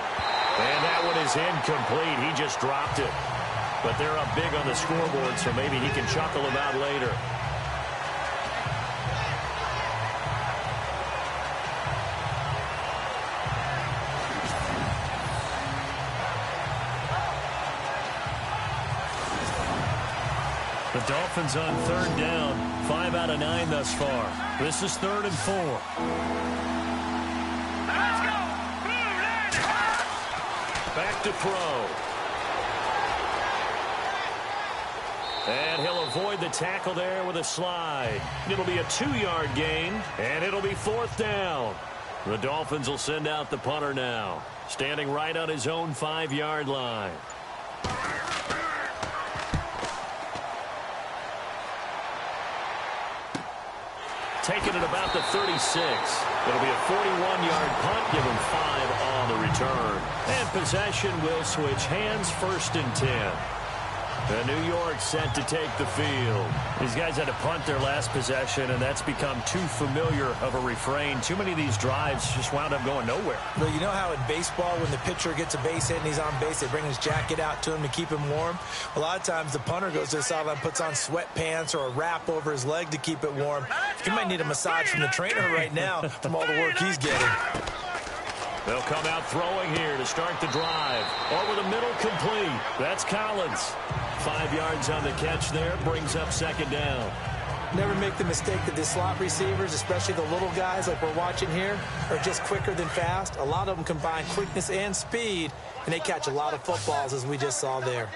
And that one is incomplete. He just dropped it. But they're up big on the scoreboard, so maybe he can chuckle about later. The Dolphins on 3rd down. 5 out of 9 thus far. This is 3rd and 4. Let's go! Back to throw. And he'll avoid the tackle there with a slide. It'll be a 2-yard gain, and it'll be 4th down. The Dolphins will send out the punter now, standing right on his own 5-yard line. Taking it about the 36. It'll be a 41-yard punt. Give him 5 on the return. And possession will switch hands, 1st and 10. The New York set to take the field. These guys had to punt their last possession, and that's become too familiar of a refrain. Too many of these drives just wound up going nowhere. Well, you know how in baseball, when the pitcher gets a base hit and he's on base, they bring his jacket out to him to keep him warm? A lot of times the punter goes to the sideline, puts on sweatpants or a wrap over his leg to keep it warm. He might need a massage from the trainer right now from all the work he's getting. They'll come out throwing here to start the drive. Over the middle, complete. That's Collins. 5 yards on the catch there, brings up 2nd down. Never make the mistake that the slot receivers, especially the little guys like we're watching here, are just quicker than fast. A lot of them combine quickness and speed, and they catch a lot of footballs, as we just saw there.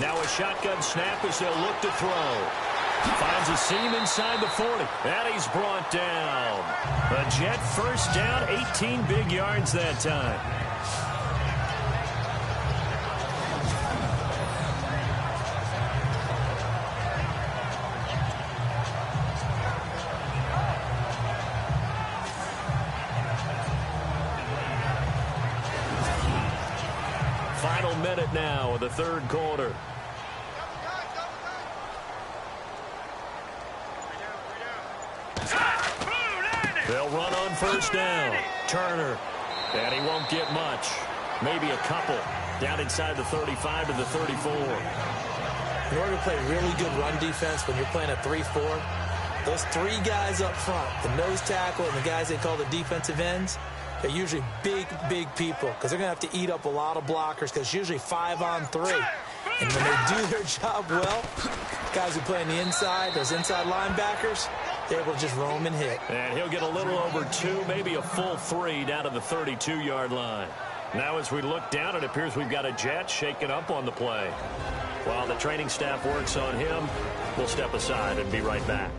Now a shotgun snap as they'll look to throw. Finds a seam inside the 40. And he's brought down. A Jet 1st down, 18 big yards that time. Final minute now of the 3rd quarter. They'll run on 1st down. Turner. And he won't get much. Maybe a couple. Down inside the 35 to the 34. In order to play really good run defense when you're playing a 3-4, those 3 guys up front, the nose tackle and the guys they call the defensive ends, they're usually big, big people because they're going to have to eat up a lot of blockers because it's usually 5 on 3. And when they do their job well, guys who play on the inside, those inside linebackers, they're able to just roam and hit. And he'll get a little over 2, maybe a full 3 down to the 32-yard line. Now as we look down, it appears we've got a Jet shaken up on the play. While the training staff works on him, we'll step aside and be right back.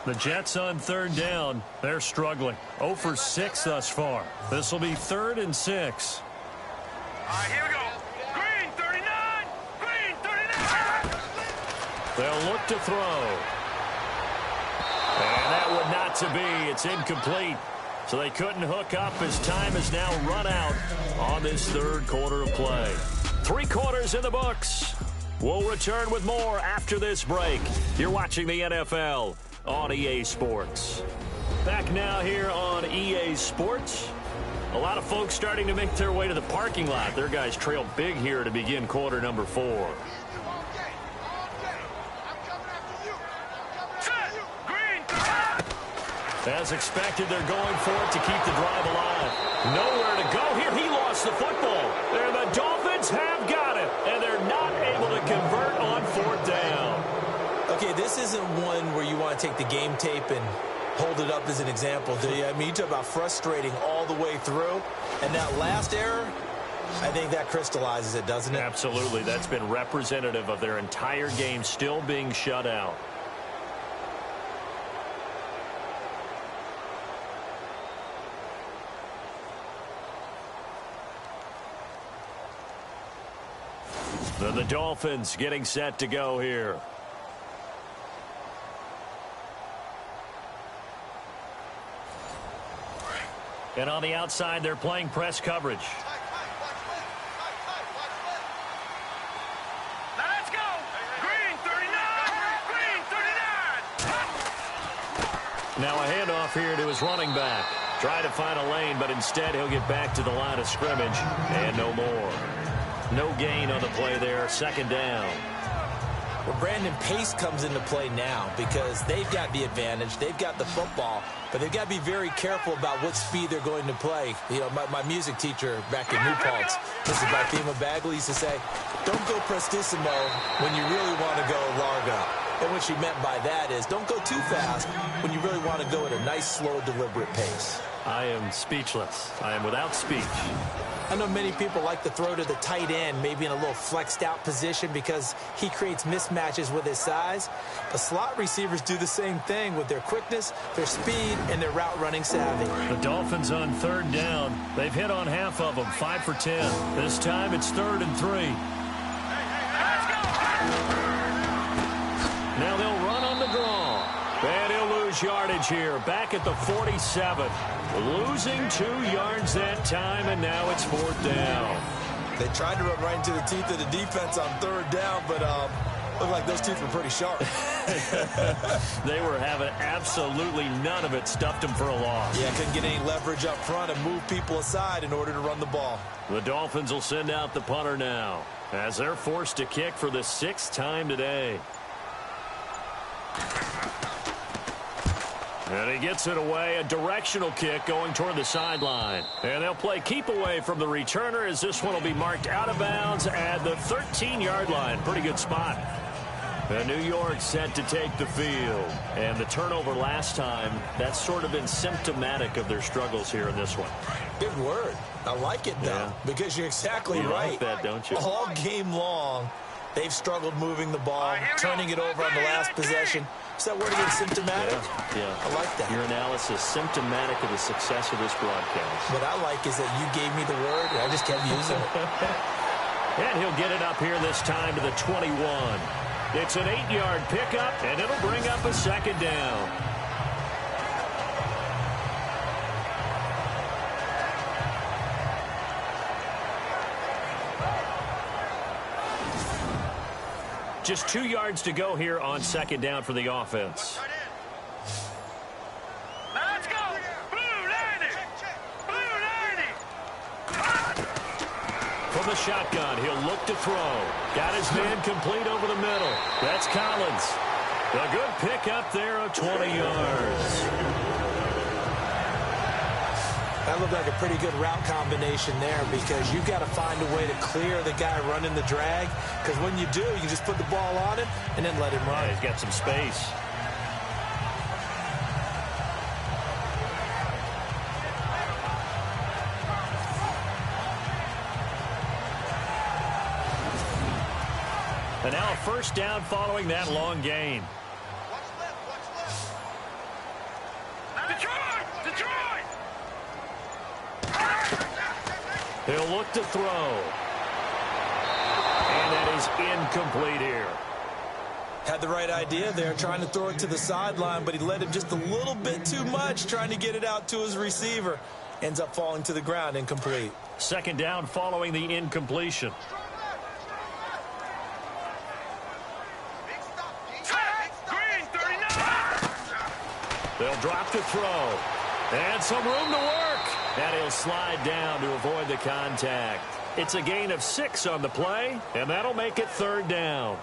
The Jets on 3rd down. They're struggling. 0 for 6 thus far. This will be 3rd and 6. All right, here we go. Green 39. Green 39. They'll look to throw. And that would not to be. It's incomplete. So they couldn't hook up as time has now run out on this 3rd quarter of play. 3 quarters in the books. We'll return with more after this break. You're watching the NFL on EA Sports. Back now here on EA Sports. A lot of folks starting to make their way to the parking lot. Their guys trail big here to begin quarter number 4. As expected, they're going for it to keep the drive alive. Nowhere to go here. He lost the football. And the Dolphins have got it. And they're not able to convert on 4th down. Okay, this isn't one where you want to take the game tape and hold it up as an example, do you? I mean, you talk about frustrating all the way through. And that last error, I think that crystallizes it, doesn't it? Absolutely. That's been representative of their entire game still being shut out. The Dolphins getting set to go here. And on the outside, they're playing press coverage. Now let's go. Green 39. Green 39. Now a handoff here to his running back. Try to find a lane, but instead he'll get back to the line of scrimmage. And no more. No gain on the play there. Second down. Well, Brandon, pace comes into play now because they've got the advantage. They've got the football, but they've got to be very careful about what speed they're going to play. You know, my music teacher back in New Paltz, Mrs. Barthema Bagley, used to say, don't go prestissimo when you really want to go largo. And what she meant by that is don't go too fast when you really want to go at a nice, slow, deliberate pace. I am speechless. I am without speech. I know many people like to throw to the tight end, maybe in a little flexed out position because he creates mismatches with his size. But slot receivers do the same thing with their quickness, their speed, and their route running savvy. The Dolphins on third down. They've hit on half of them, 5 for 10. This time it's 3rd and 3. Now they'll run on the draw. And he'll lose yardage here, back at the 47. Losing 2 yards that time, and now it's 4th down. They tried to run right into the teeth of the defense on 3rd down, but looked like those teeth were pretty sharp. They were having absolutely none of it. Stuffed them for a loss. Yeah, couldn't get any leverage up front and move people aside in order to run the ball. The Dolphins will send out the punter now as they're forced to kick for the 6th time today. And he gets it away, a directional kick going toward the sideline. And they'll play keep away from the returner as this one will be marked out of bounds at the 13-yard line. Pretty good spot. And New York set to take the field. And the turnover last time, that's sort of been symptomatic of their struggles here in this one. Good word. I like it, though, because you're exactly right. Like that, don't you? All game long, they've struggled moving the ball, turning it over on the last possession. Is that word again, symptomatic? Yeah. I like that. Your analysis, symptomatic of the success of this broadcast. What I like is that you gave me the word, and I just kept using it. And he'll get it up here this time to the 21. It's an 8-yard pickup, and it'll bring up a 2nd down. Just 2 yards to go here on 2nd down for the offense. Now let's go. Blue 90. Blue 90. From the shotgun, he'll look to throw. Got his man complete over the middle. That's Collins. A good pickup there of 20 yards. That looked like a pretty good route combination there because you've got to find a way to clear the guy running the drag, because when you do, you can just put the ball on him and then let him run. Yeah, he's got some space. And now a 1st down following that long gain. Detroit! He'll look to throw. And that is incomplete here. Had the right idea there, trying to throw it to the sideline, but he led him just a little bit too much, trying to get it out to his receiver. Ends up falling to the ground, incomplete. 2nd down following the incompletion. Green 39. They'll drop the throw. And some room to work. And he'll slide down to avoid the contact. It's a gain of 6 on the play, and that'll make it 3rd down.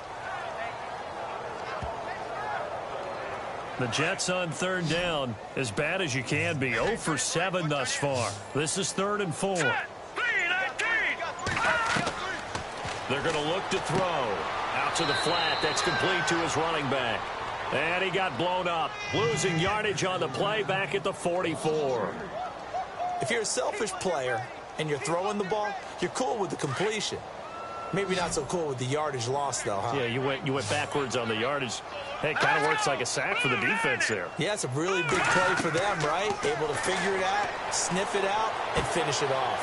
The Jets on 3rd down, as bad as you can be, 0 for 7 thus far. This is 3rd and 4. They're going to look to throw. Out to the flat. That's complete to his running back. And he got blown up. Losing yardage on the play back at the 44. If you're a selfish player and you're throwing the ball, you're cool with the completion. Maybe not so cool with the yardage loss, though, huh? Yeah, you went backwards on the yardage. Hey, it kind of works like a sack for the defense there. Yeah, it's a really big play for them, right? Able to figure it out, sniff it out, and finish it off.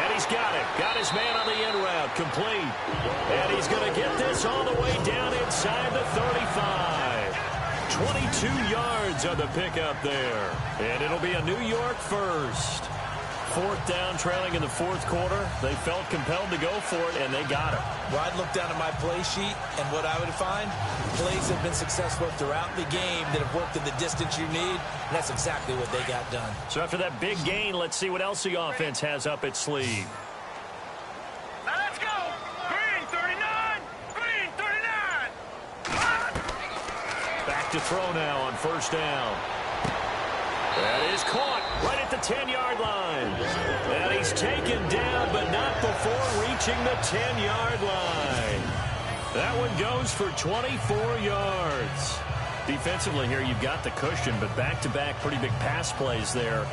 And he's got it. Got his man on the end route. Complete. And he's going to get this all the way down inside the 35. 22 yards on the pickup there. And it'll be a New York first. 4th down, trailing in the 4th quarter. They felt compelled to go for it, and they got it. Well, I'd look down at my play sheet, and what I would find, plays have been successful throughout the game that have worked at the distance you need, and that's exactly what they got done. So after that big gain, let's see what else the offense has up its sleeve. Now let's go. Green 39. Green 39. Back to throw now on 1st down. That is caught right at the 10-yard line. And he's taken down, but not before reaching the 10-yard line. That one goes for 24 yards. Defensively here, you've got the cushion, but back-to-back pretty big pass plays there.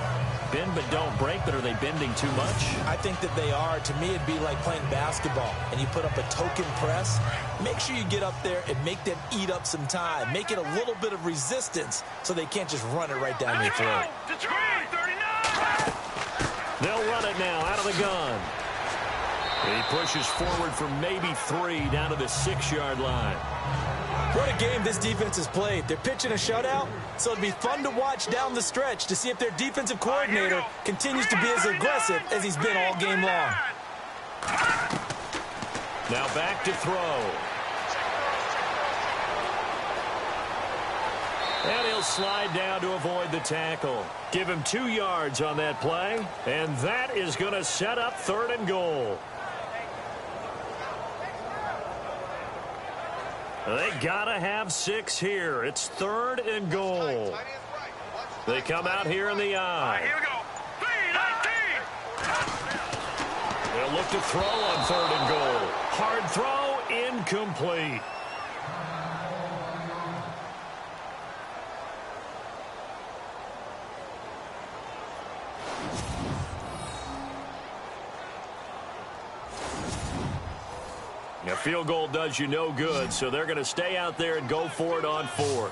Bend but don't break, but are they bending too much? I think that they are. To me, it'd be like playing basketball, and you put up a token press. Make sure you get up there and make them eat up some time. Make it a little bit of resistance so they can't just run it right down your throat. Green 39. They'll run it now out of the gun. He pushes forward for maybe 3 down to the 6-yard line. What a game this defense has played. They're pitching a shutout, so it'd be fun to watch down the stretch to see if their defensive coordinator continues to be as aggressive as he's been all game long. Now back to throw. And he'll slide down to avoid the tackle. Give him 2 yards on that play, and that is going to set up 3rd and goal. They gotta have 6 here. It's 3rd and goal. They come out here in the eye. Here we go. 3-19. They'll look to throw on 3rd and goal. Hard throw, incomplete. A field goal does you no good, so they're going to stay out there and go for it on 4th.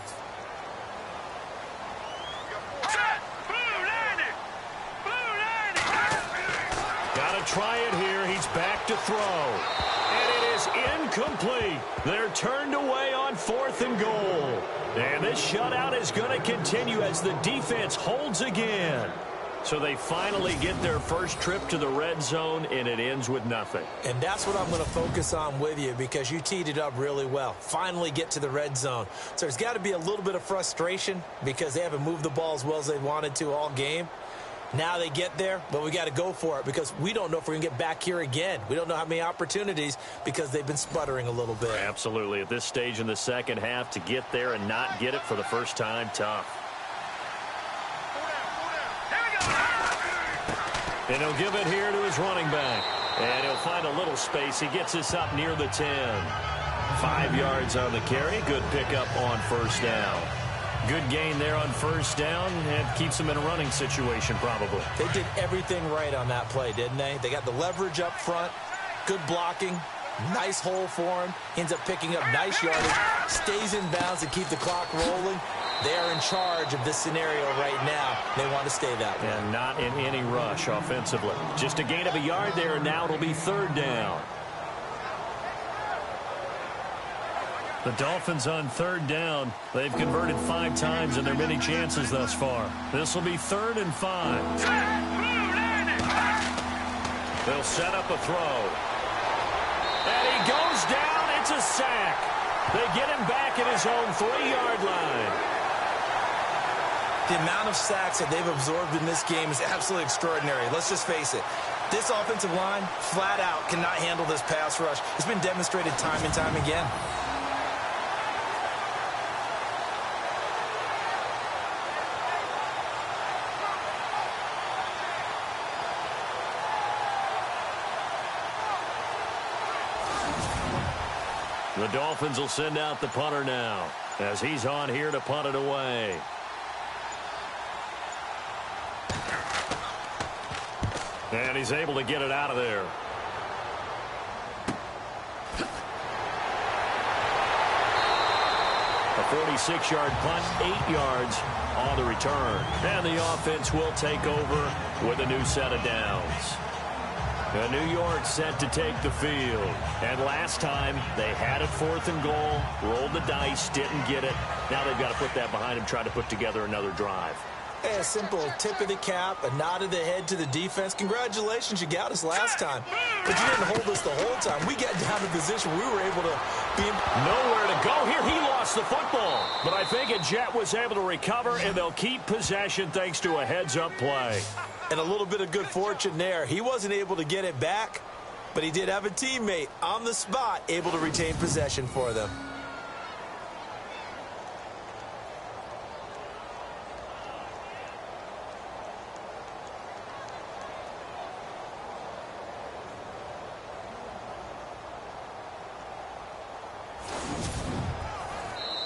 Got to try it here. He's back to throw. And it is incomplete. They're turned away on 4th and goal. And this shutout is going to continue as the defense holds again. So they finally get their first trip to the red zone, and it ends with nothing. And that's what I'm going to focus on with you because you teed it up really well. Finally get to the red zone. So there's got to be a little bit of frustration because they haven't moved the ball as well as they wanted to all game. Now they get there, but we got to go for it because we don't know if we're going to get back here again. We don't know how many opportunities because they've been sputtering a little bit. Absolutely. At this stage in the second half, to get there and not get it for the first time, tough. And he'll give it here to his running back. And he'll find a little space. He gets this up near the 10. 5 yards on the carry. Good pickup on 1st down. Good gain there on 1st down. And keeps him in a running situation probably. They did everything right on that play, didn't they? They got the leverage up front. Good blocking. Nice hole for him. Ends up picking up nice yardage. Stays in bounds to keep the clock rolling. They are in charge of this scenario right now. They want to stay that way. And not in any rush offensively. Just a gain of a yard there, and now it'll be 3rd down. The Dolphins on 3rd down. They've converted 5 times in their many chances thus far. This will be 3rd and 5. They'll set up a throw. And he goes down. It's a sack. They get him back at his own 3-yard line. The amount of sacks that they've absorbed in this game is absolutely extraordinary. Let's just face it. This offensive line, flat out, cannot handle this pass rush. It's been demonstrated time and time again. The Dolphins will send out the punter now as he's on here to punt it away. And he's able to get it out of there. 46-yard punt, 8 yards on the return. And the offense will take over with a new set of downs. New York set to take the field. And last time, they had it 4th and goal, rolled the dice, didn't get it. Now they've got to put that behind them, try to put together another drive. Hey, a simple tip of the cap, a nod of the head to the defense. Congratulations, you got us last time. But you didn't hold us the whole time. We got down to position. We were able to be in... Nowhere to go here. He lost the football. But I think a Jet was able to recover, and they'll keep possession thanks to a heads-up play. And a little bit of good fortune there. He wasn't able to get it back, but he did have a teammate on the spot able to retain possession for them.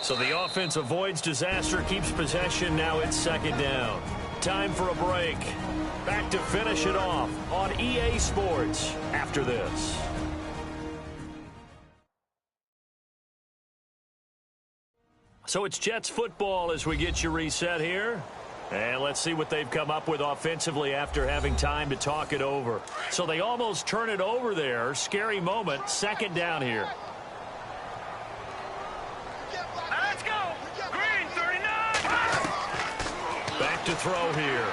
So the offense avoids disaster, keeps possession. Now it's 2nd down. Time for a break. Back to finish it off on EA Sports after this. So it's Jets football as we get you reset here. And let's see what they've come up with offensively after having time to talk it over. So they almost turn it over there. Scary moment. 2nd down here. Let's go. Green 39. Back to throw here.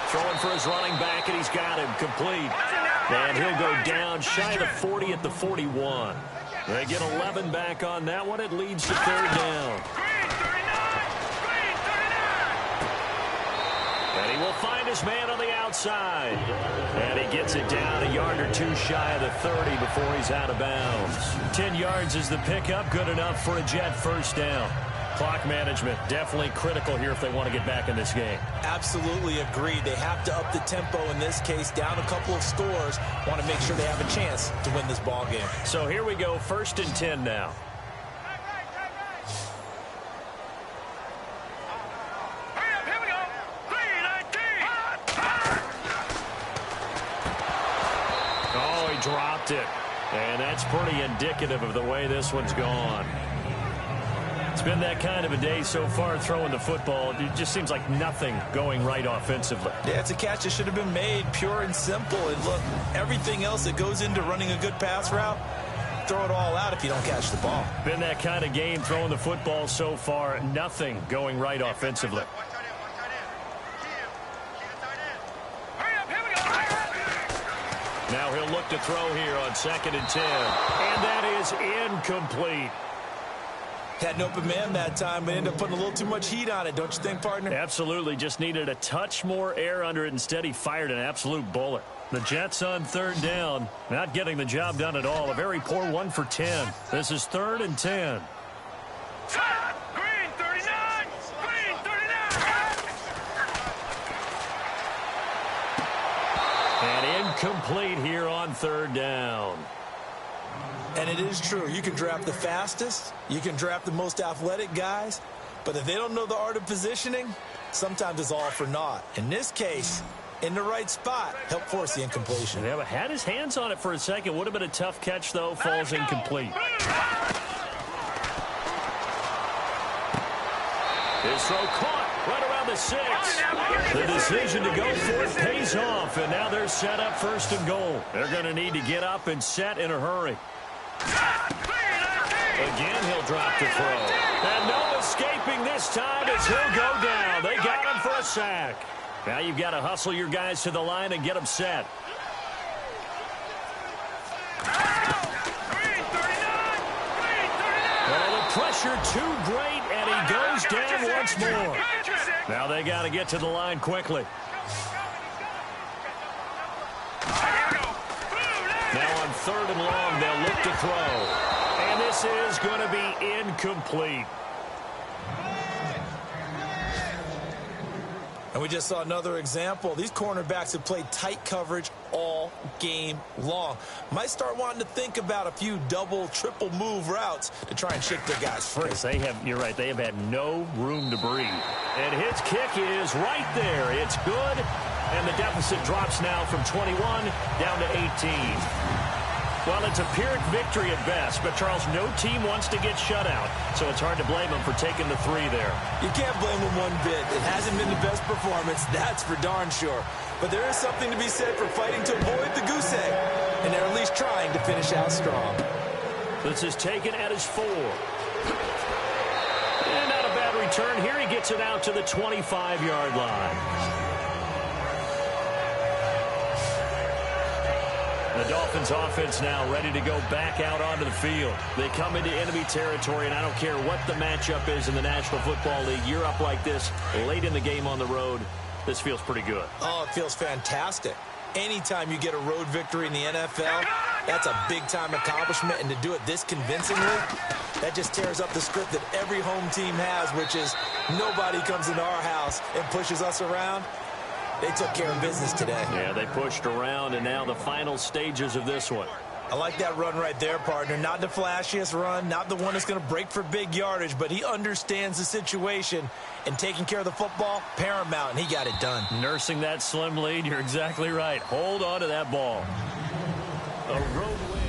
Throwing for his running back, and he's got him complete. And he'll go down shy of the 40 at the 41. They get 11 back on that one. It leads to 3rd down. Green 39. Green 39. And he will find his man on the outside. And he gets it down a yard or 2 shy of the 30 before he's out of bounds. 10 yards is the pickup. Good enough for a Jet 1st down. Clock management definitely critical here if they want to get back in this game. Absolutely agreed. They have to up the tempo in this case, down a couple of scores. Want to make sure they have a chance to win this ball game. So here we go, 1st and 10 now. Hurry up, here we go. Green 19. Oh, he dropped it. And that's pretty indicative of the way this one's gone. It's been that kind of a day so far throwing the football. It just seems like nothing going right offensively. Yeah, it's a catch that should have been made, pure and simple. And look, everything else that goes into running a good pass route, throw it all out if you don't catch the ball. Been that kind of game throwing the football so far. Nothing going right offensively. Hurry up, here we go. Now he'll look to throw here on 2nd and 10. And that is incomplete. Had an open man that time, but ended up putting a little too much heat on it, don't you think, partner? Absolutely. Just needed a touch more air under it. Instead, he fired an absolute bullet. The Jets on 3rd down. Not getting the job done at all. A very poor 1 for 10. This is 3rd and 10. Green 39. Green 39. And incomplete here on 3rd down. And it is true. You can draft the fastest. You can draft the most athletic guys. But if they don't know the art of positioning, sometimes it's all for naught. In this case, in the right spot, help force the incompletion. Yeah, but had his hands on it for a second. Would have been a tough catch, though. Falls incomplete. His throw caught right around the 6. The decision to go for it pays off. And now they're set up 1st and goal. They're going to need to get up and set in a hurry. Again, he'll drop the throw. And no escaping this time as he'll go down. They got him for a sack. Now you've got to hustle your guys to the line and get them set. Well, the pressure too great, and he goes down once more. Now they got to get to the line quickly. Now on 3rd and long, they'll look to throw. And this is going to be incomplete. And we just saw another example. These cornerbacks have played tight coverage all game long. Might start wanting to think about a few double, triple move routes to try and shake their guys free. Yes, you're right, they have had no room to breathe. And his kick is right there. It's good. And the deficit drops now from 21 down to 18. Well, it's a Pyrrhic victory at best, but Charles, no team wants to get shut out, so it's hard to blame them for taking the 3 there. You can't blame them one bit. It hasn't been the best performance, that's for darn sure. But there is something to be said for fighting to avoid the goose egg, and they're at least trying to finish out strong. This is taken at his 4. And not a bad return here. He gets it out to the 25-yard line. The Dolphins offense now ready to go back out onto the field. They come into enemy territory, and I don't care what the matchup is in the National Football League. You're up like this late in the game on the road. This feels pretty good. Oh, it feels fantastic. Anytime you get a road victory in the NFL, that's a big-time accomplishment, and to do it this convincingly, that just tears up the script that every home team has, which is nobody comes into our house and pushes us around. They took care of business today. Yeah, they pushed around, and now the final stages of this one. I like that run right there, partner. Not the flashiest run, not the one that's going to break for big yardage, but he understands the situation, and taking care of the football, paramount, and he got it done. Nursing that slim lead, you're exactly right. Hold on to that ball. A road win.